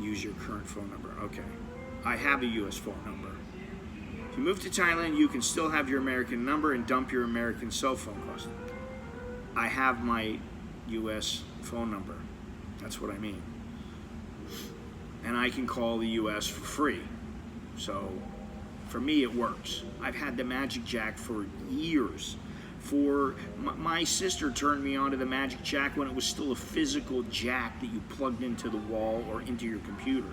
use your current phone number. Okay. I have a US phone number. If you move to Thailand, you can still have your American number and dump your American cell phone cost. I have my US phone number. That's what I mean. And I can call the US for free. So for me, it works. I've had the Magic Jack for years. My sister turned me on to the Magic Jack when it was still a physical jack that you plugged into the wall or into your computer.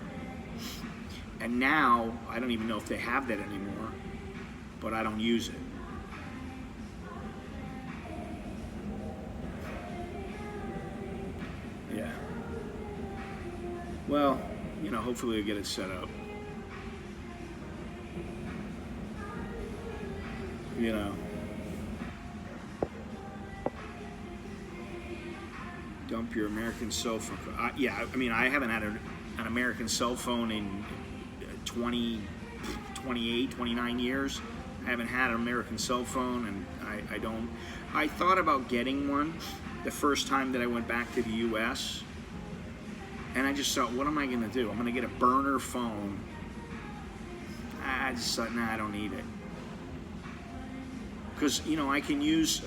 And now, I don't even know if they have that anymore, but I don't use it. Yeah. Well, you know, hopefully we'll get it set up. You know. Dump your American cell phone. Yeah, I mean, I haven't had an American cell phone in 28, 29 years. I haven't had an American cell phone, and I don't. I thought about getting one the first time that I went back to the U.S., and I just thought, what am I going to do? I'm going to get a burner phone. I just thought, nah, I don't need it. Because, you know, I can use,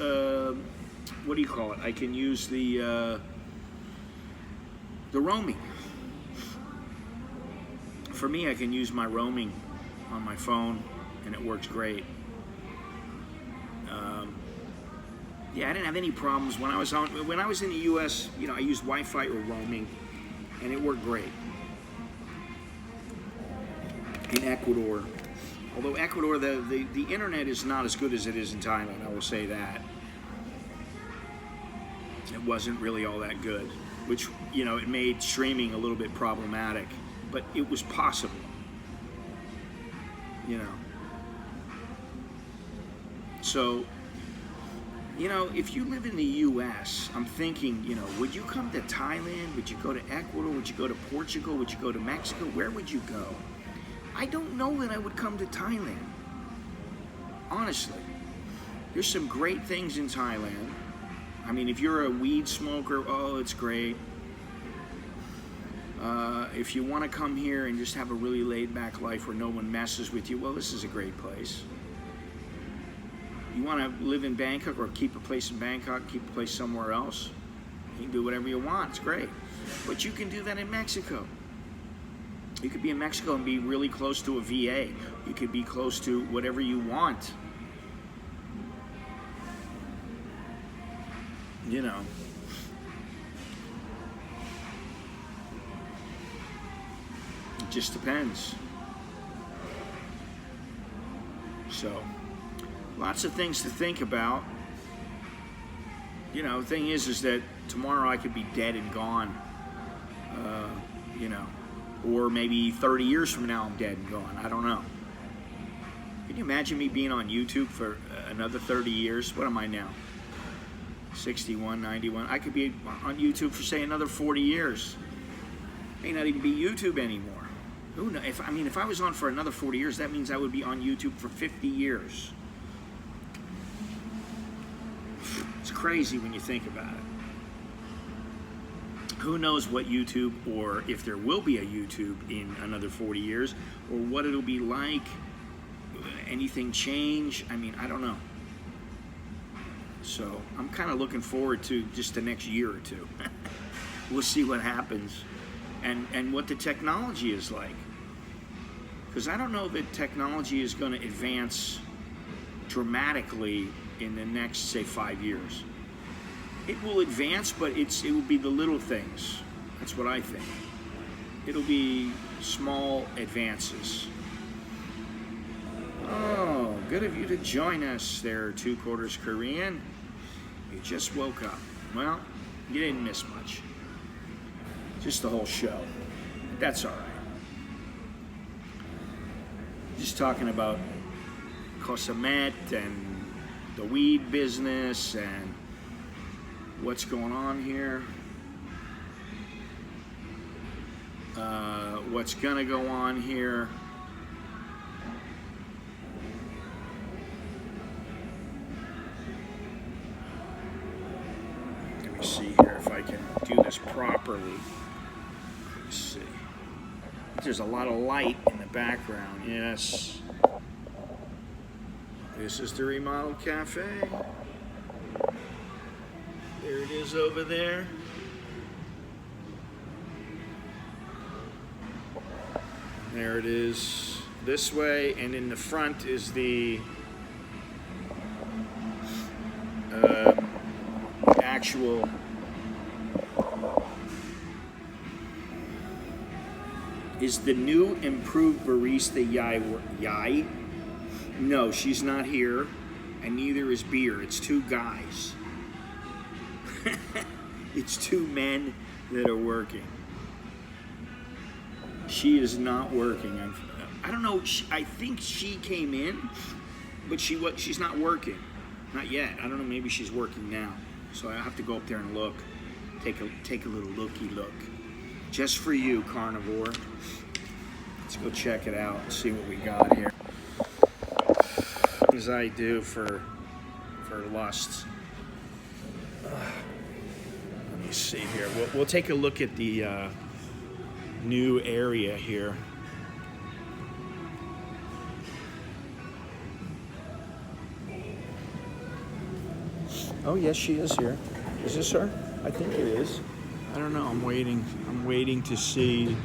what do you call it? I can use the roaming. For me, I can use my roaming on my phone, and it works great. Yeah, I didn't have any problems when I was in the U.S. You know, I used Wi-Fi or roaming, and it worked great. In Ecuador, although Ecuador, the internet is not as good as it is in Thailand, I will say that. It wasn't really all that good, which, you know, it made streaming a little bit problematic, but it was possible, you know. So, you know, if you live in the U.S., I'm thinking, you know, would you come to Thailand? Would you go to Ecuador? Would you go to Portugal? Would you go to Mexico? Where would you go? I don't know that I would come to Thailand, honestly. There's some great things in Thailand. I mean, if you're a weed smoker, oh, it's great. If you want to come here and just have a really laid-back life where no one messes with you, well, this is a great place. You want to live in Bangkok or keep a place in Bangkok, keep a place somewhere else, you can do whatever you want. It's great. But you can do that in Mexico. You could be in Mexico and be really close to a VA. You could be close to whatever you want. You know. It just depends. So, lots of things to think about. You know, the thing is that tomorrow I could be dead and gone. You know. Or maybe 30 years from now I'm dead and gone. I don't know. Can you imagine me being on YouTube for another 30 years? What am I now? 61, 91. I could be on YouTube for, say, another 40 years. May not even be YouTube anymore. Who knows? If I was on for another 40 years, that means I would be on YouTube for 50 years. It's crazy when you think about it. Who knows what YouTube, or if there will be a YouTube in another 40 years, or what it'll be like. Anything change? I mean, I don't know. So I'm kind of looking forward to just the next year or two. We'll see what happens and what the technology is like. Because I don't know that technology is going to advance dramatically in the next, say, 5 years. It will advance, but it will be the little things. That's what I think. It'll be small advances. Oh, good of you to join us there, 2/4 Korean. You just woke up. Well, you didn't miss much. Just the whole show. That's all right. Just talking about Koh Samet and the weed business and what's going on here. What's gonna go on here. Let me see here if I can do this properly. Let's see. There's a lot of light in the background. Yes. This is the remodeled cafe. There it is over there. There it is this way, and in the front is the actual is the new improved barista Yai. No, she's not here, and neither is Beer. It's two guys. It's two men that are working. She is not working. I don't know. I think she came in, but she's not working. Not yet. I don't know. Maybe she's working now. So I have to go up there and look. Take a little looky look. Just for you, carnivore. Let's go check it out and see what we got here. As I do for lust. Let me see here. We'll take a look at the new area here. Oh yes, she is here. Is this her? I think it is. I don't know. I'm waiting to see.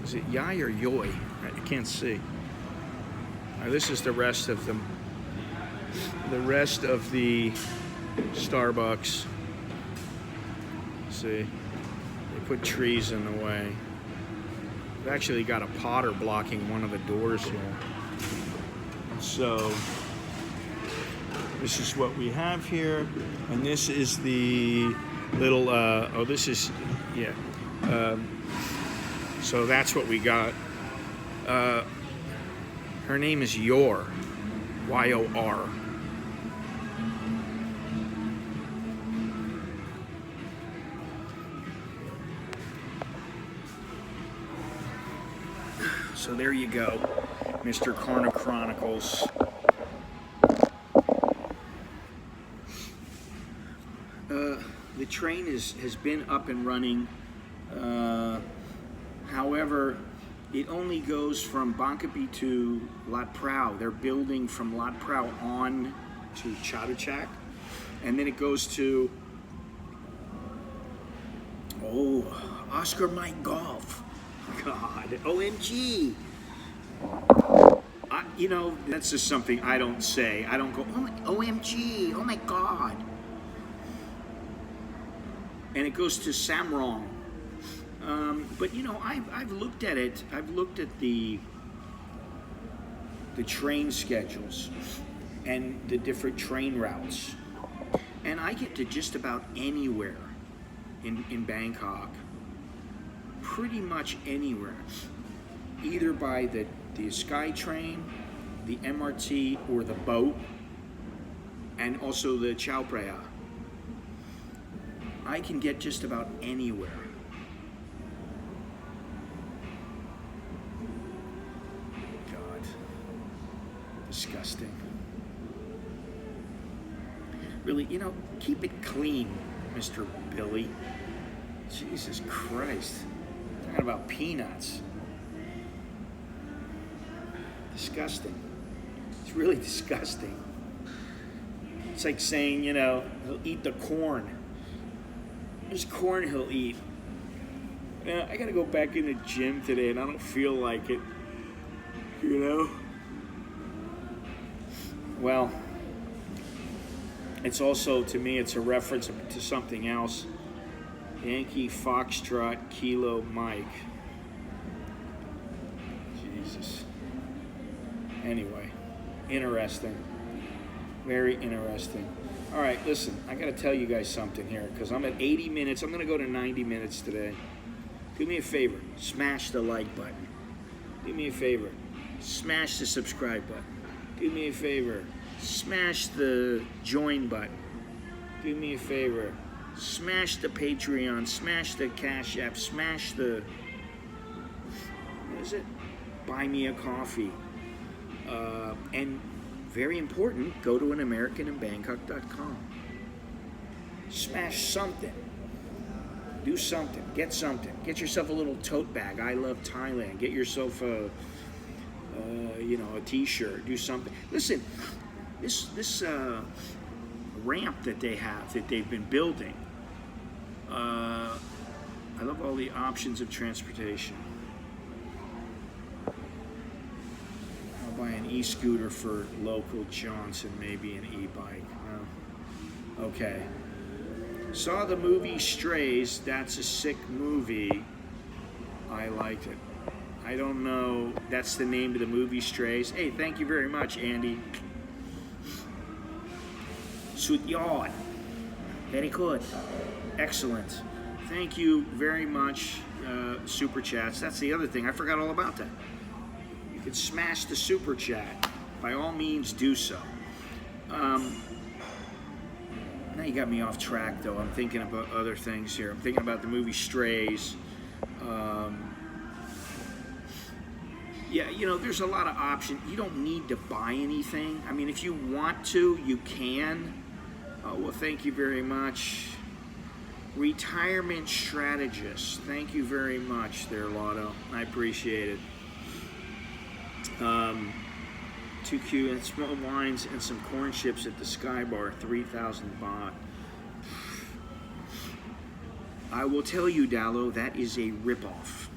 Is it Yai or Yoi? I can't see. This is the rest of them. The rest of the Starbucks. See, they put trees in the way. They've actually got a potter blocking one of the doors here. So this is what we have here, and this is the little. This is yeah. So that's what we got. Her name is Yor, Y-O-R. So there you go, Mr. Carno Chronicles. The train has been up and running. However, it only goes from Bankapi to Lat Phrao. They're building from Lat Phrao on to Chatuchak. And then it goes to, Oscar Mike Golf. God, OMG. That's just something I don't say. I don't go, OMG, oh my God. And it goes to Samrong. But I've looked at it. I've looked at the train schedules and the different train routes, and I get to just about anywhere in Bangkok. Pretty much anywhere, either by the SkyTrain, the MRT, or the boat, and also the Chao Phraya. I can get just about anywhere. God. Disgusting. Really, keep it clean, Mr. Billy. Jesus Christ. Talking about peanuts. Disgusting. It's really disgusting. It's like saying, he'll eat the corn. There's corn he'll eat. I gotta go back in the gym today and I don't feel like it. Well, it's also, to me, it's a reference to something else. Yankee Foxtrot Kilo Mike. Jesus. Anyway, interesting. Very interesting. All right, listen, I got to tell you guys something here because I'm at 80 minutes. I'm going to go to 90 minutes today. Do me a favor, smash the like button. Do me a favor, smash the subscribe button. Do me a favor, smash the join button. Do me a favor, smash the Patreon, smash the Cash App, smash the, what is it? Buy me a coffee. And very important, go to anamericaninbangkok.com. Smash something. Do something. Get something. Get yourself a little tote bag. I love Thailand. Get yourself a T-shirt. Do something. Listen, this ramp that they have, that they've been building. I love all the options of transportation. I'll buy an e-scooter for local Johnson, maybe an e-bike. Oh. Okay. Saw the movie Strays. That's a sick movie. I liked it. I don't know. That's the name of the movie, Strays. Hey, thank you very much, Andy. Sutyod. Very good. Excellent. Thank you very much, Super Chats. That's the other thing. I forgot all about that. You can smash the Super Chat. By all means, do so. Now you got me off track, though. I'm thinking about other things here. I'm thinking about the movie Strays. Yeah, there's a lot of options. You don't need to buy anything. I mean, if you want to, you can. Oh, well, thank you very much. Retirement strategist. Thank you very much there, Lotto. I appreciate it. 2Q and small wines and some corn chips at the Sky Bar, 3,000 baht. I will tell you, Dallo, that is a ripoff.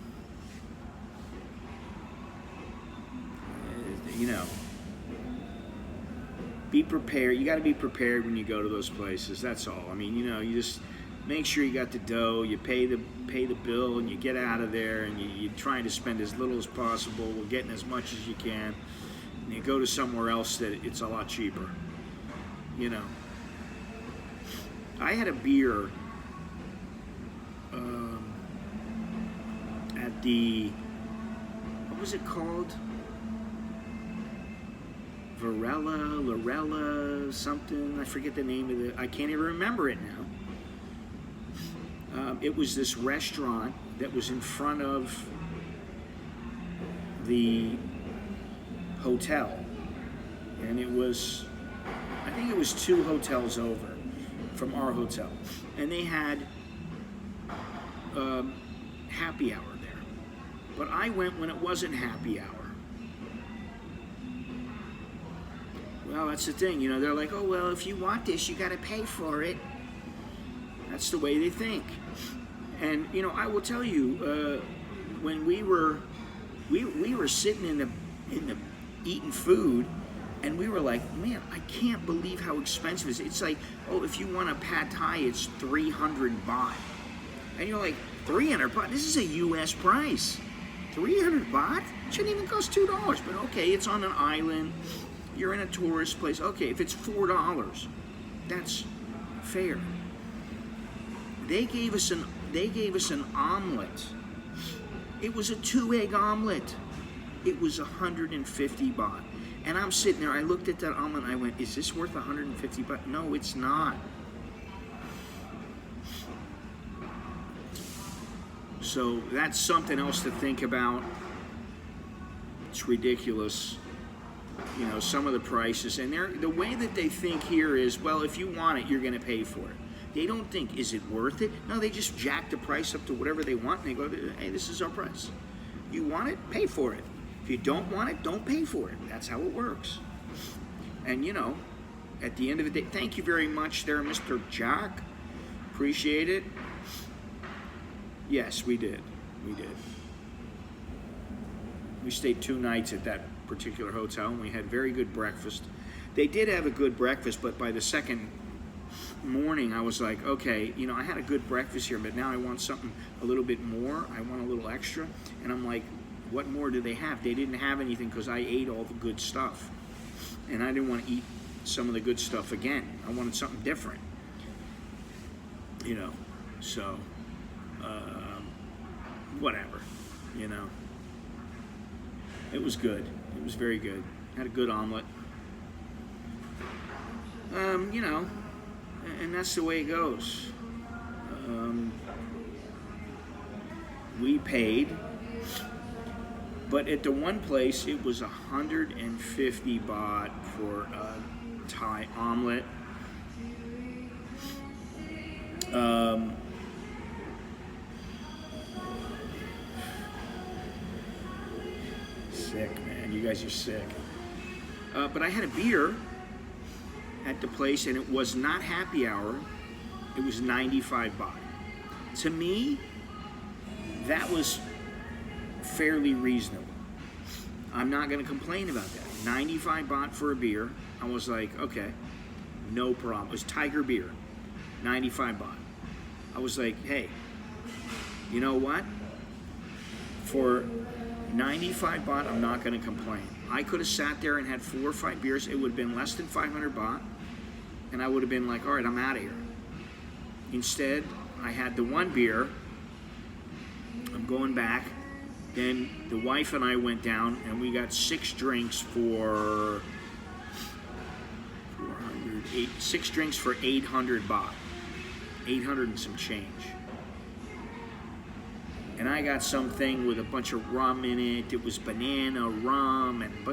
Be prepared. You got to be prepared when you go to those places. That's all. I mean, you just make sure you got the dough. You pay the bill, and you get out of there, and you're trying to spend as little as possible, getting as much as you can. And you go to somewhere else that it's a lot cheaper. I had a beer at the, what was it called? Lorella, something. I forget the name of it. I can't even remember it now. It was this restaurant that was in front of the hotel, and I think it was 2 hotels over from our hotel, and they had happy hour there, but I went when it wasn't happy hour. Well, that's the thing, they're like, oh, well, if you want this, you got to pay for it. That's the way they think. And, I will tell you, when we were sitting in the eating food, and we were like, man, I can't believe how expensive it is. It's like, oh, if you want a pad thai, it's 300 baht. And you're like, 300 baht? This is a U.S. price. 300 baht? It shouldn't even cost $2. But okay, it's on an island. You're in a tourist place. Okay, if it's $4, that's fair. They gave us an omelet. It was a 2-egg omelet. It was 150 baht. And I'm sitting there, I looked at that omelet and I went, is this worth 150 baht? No, it's not. So that's something else to think about. It's ridiculous. Some of the prices. And the way that they think here is, well, if you want it, you're going to pay for it. They don't think, is it worth it? No, they just jack the price up to whatever they want, and they go, hey, this is our price. You want it? Pay for it. If you don't want it, don't pay for it. That's how it works. And, at the end of the day, thank you very much there, Mr. Jack. Appreciate it. Yes, we did. We stayed 2 nights at that particular hotel, and we had very good breakfast. they did have a good breakfast, but by the second morning I was like, okay, you know, I had a good breakfast here, but now I want something a little bit more. I want a little extra. And I'm like, what more do they have? They didn't have anything because I ate all the good stuff. And I didn't want to eat some of the good stuff again. I wanted something different. You know, so, whatever, you know. It was good. It was very good. Had a good omelet. You know, and that's the way it goes. We paid, but at the one place it was 150 baht for a Thai omelet. Sick, man. You guys are sick. But I had a beer at the place, and it was not happy hour. It was 95 baht. To me, that was fairly reasonable. I'm not going to complain about that. 95 baht for a beer. I was like, okay, no problem. It was Tiger beer, 95 baht. I was like, hey, you know what? For 95 baht, I'm not going to complain. I could have sat there and had 4 or 5 beers. It would have been less than 500 baht. And I would have been like, all right, I'm out of here. Instead, I had the one beer. I'm going back. Then the wife and I went down and we got 6 drinks for 6 drinks for 800 baht. 800 and some change. And I got something with a bunch of rum in it. It was banana, rum, and a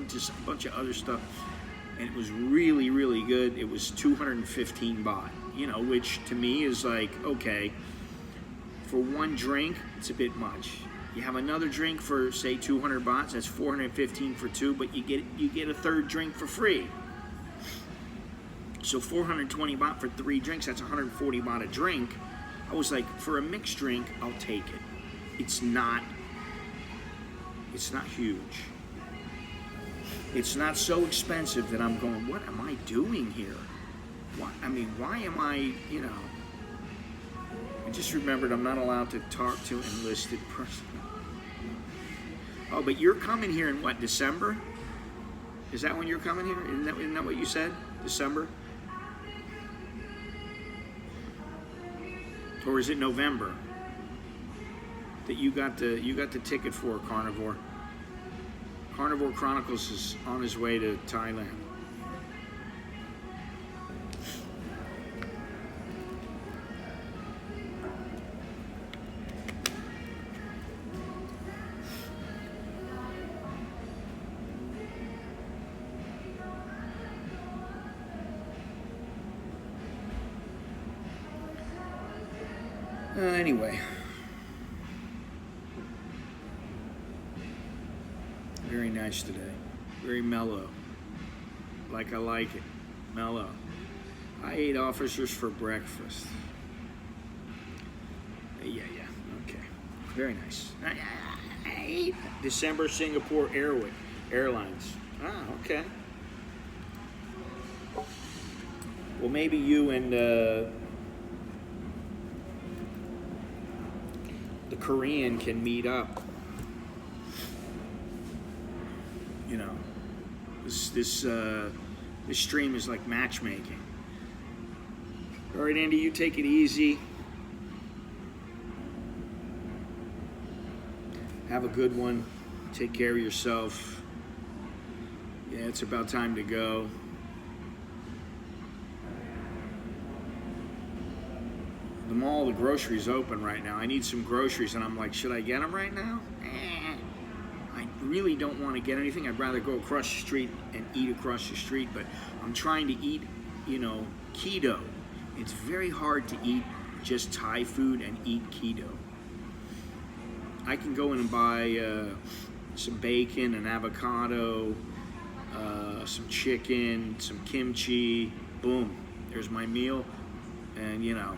bunch of other stuff. And it was really, really good. It was 215 baht, you know, which to me is like, okay, for one drink, it's a bit much. You have another drink for, say, 200 bahts, that's 415 for 2, but you get a third drink for free. So 420 baht for 3 drinks, that's 140 baht a drink. I was like, for a mixed drink, I'll take it. It's not huge. It's not so expensive that I'm going, what am I doing here? Why am I, you know? I just remembered I'm not allowed to talk to enlisted personnel. Oh, but you're coming here in what, December? Is that when you're coming here? Isn't that what you said? December? Or is it November that you got the ticket for, Carnivore? Carnivore Chronicles is on his way to Thailand. Anyway. Very nice today. Very mellow. Like I like it. Mellow. I ate officers for breakfast. Yeah. Okay. Very nice. I ate December Singapore Airlines. Ah, okay. Well, maybe you and the Korean can meet up. You know, this stream is like matchmaking. All right, Andy, you take it easy. Have a good one. Take care of yourself. Yeah, it's about time to go. The mall, the grocery's open right now. I need some groceries, and I'm like, should I get them right now? I really don't want to get anything. I'd rather go across the street and eat across the street, but I'm trying to eat, you know, keto. It's very hard to eat just Thai food and eat keto. I can go in and buy some bacon, an avocado, some chicken, some kimchi. Boom, there's my meal, and you know,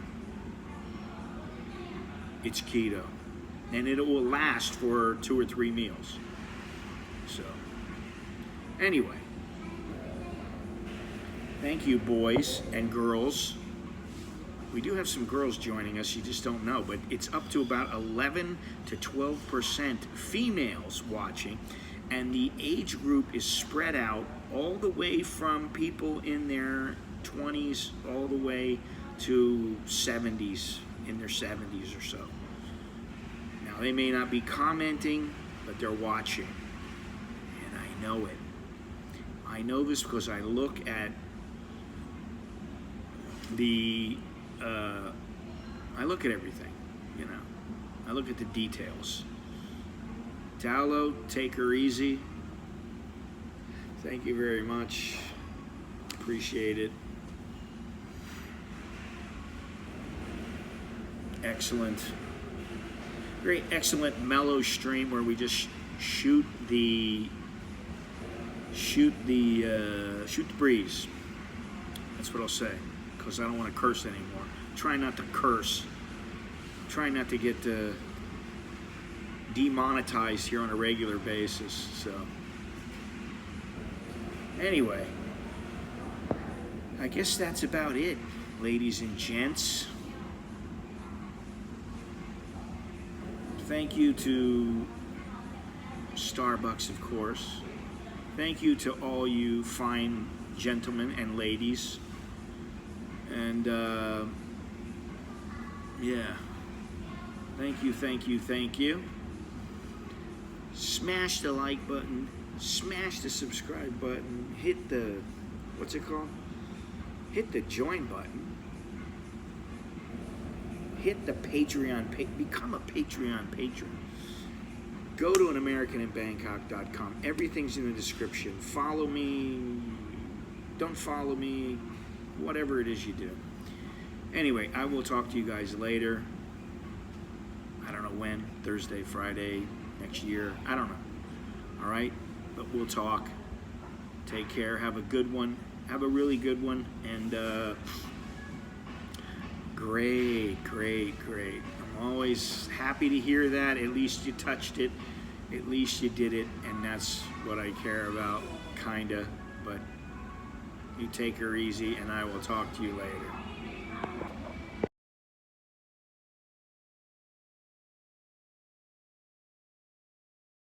it's keto, and it will last for 2 or 3 meals. So, anyway, Thank you, boys and girls. We do have some girls joining us, you just don't know, but it's up to about 11 to 12% females watching, and the age group is spread out all the way from people in their 20s all the way to 70s, in their 70s or so. Now, they may not be commenting, but they're watching, and I know it. I know this because I look at I look at everything, you know. I look at the details. Talo, take her easy. Thank you very much. Appreciate it. Excellent. Very excellent mellow stream where we just shoot the breeze. That's what I'll say, because I don't want to curse anymore. Try not to curse. Try not to get demonetized here on a regular basis. So anyway, I guess that's about it, ladies and gents. Thank you to Starbucks, of course. Thank you to all you fine gentlemen and ladies. And yeah, thank you, thank you, thank you. Smash the like button, smash the subscribe button, hit the, what's it called? Hit the join button. Hit the Patreon, become a Patreon patron. Go to AnAmericanInBangkok.com. Everything's in the description. Follow me, don't follow me, whatever it is you do. Anyway, I will talk to you guys later. I don't know when, Thursday, Friday, next year. I don't know. All right? But we'll talk. Take care. Have a good one. Have a really good one. And great, great, great. I'm always happy to hear that. At least you touched it. At least you did it. And that's what I care about, kinda. But you take her easy, and I will talk to you later.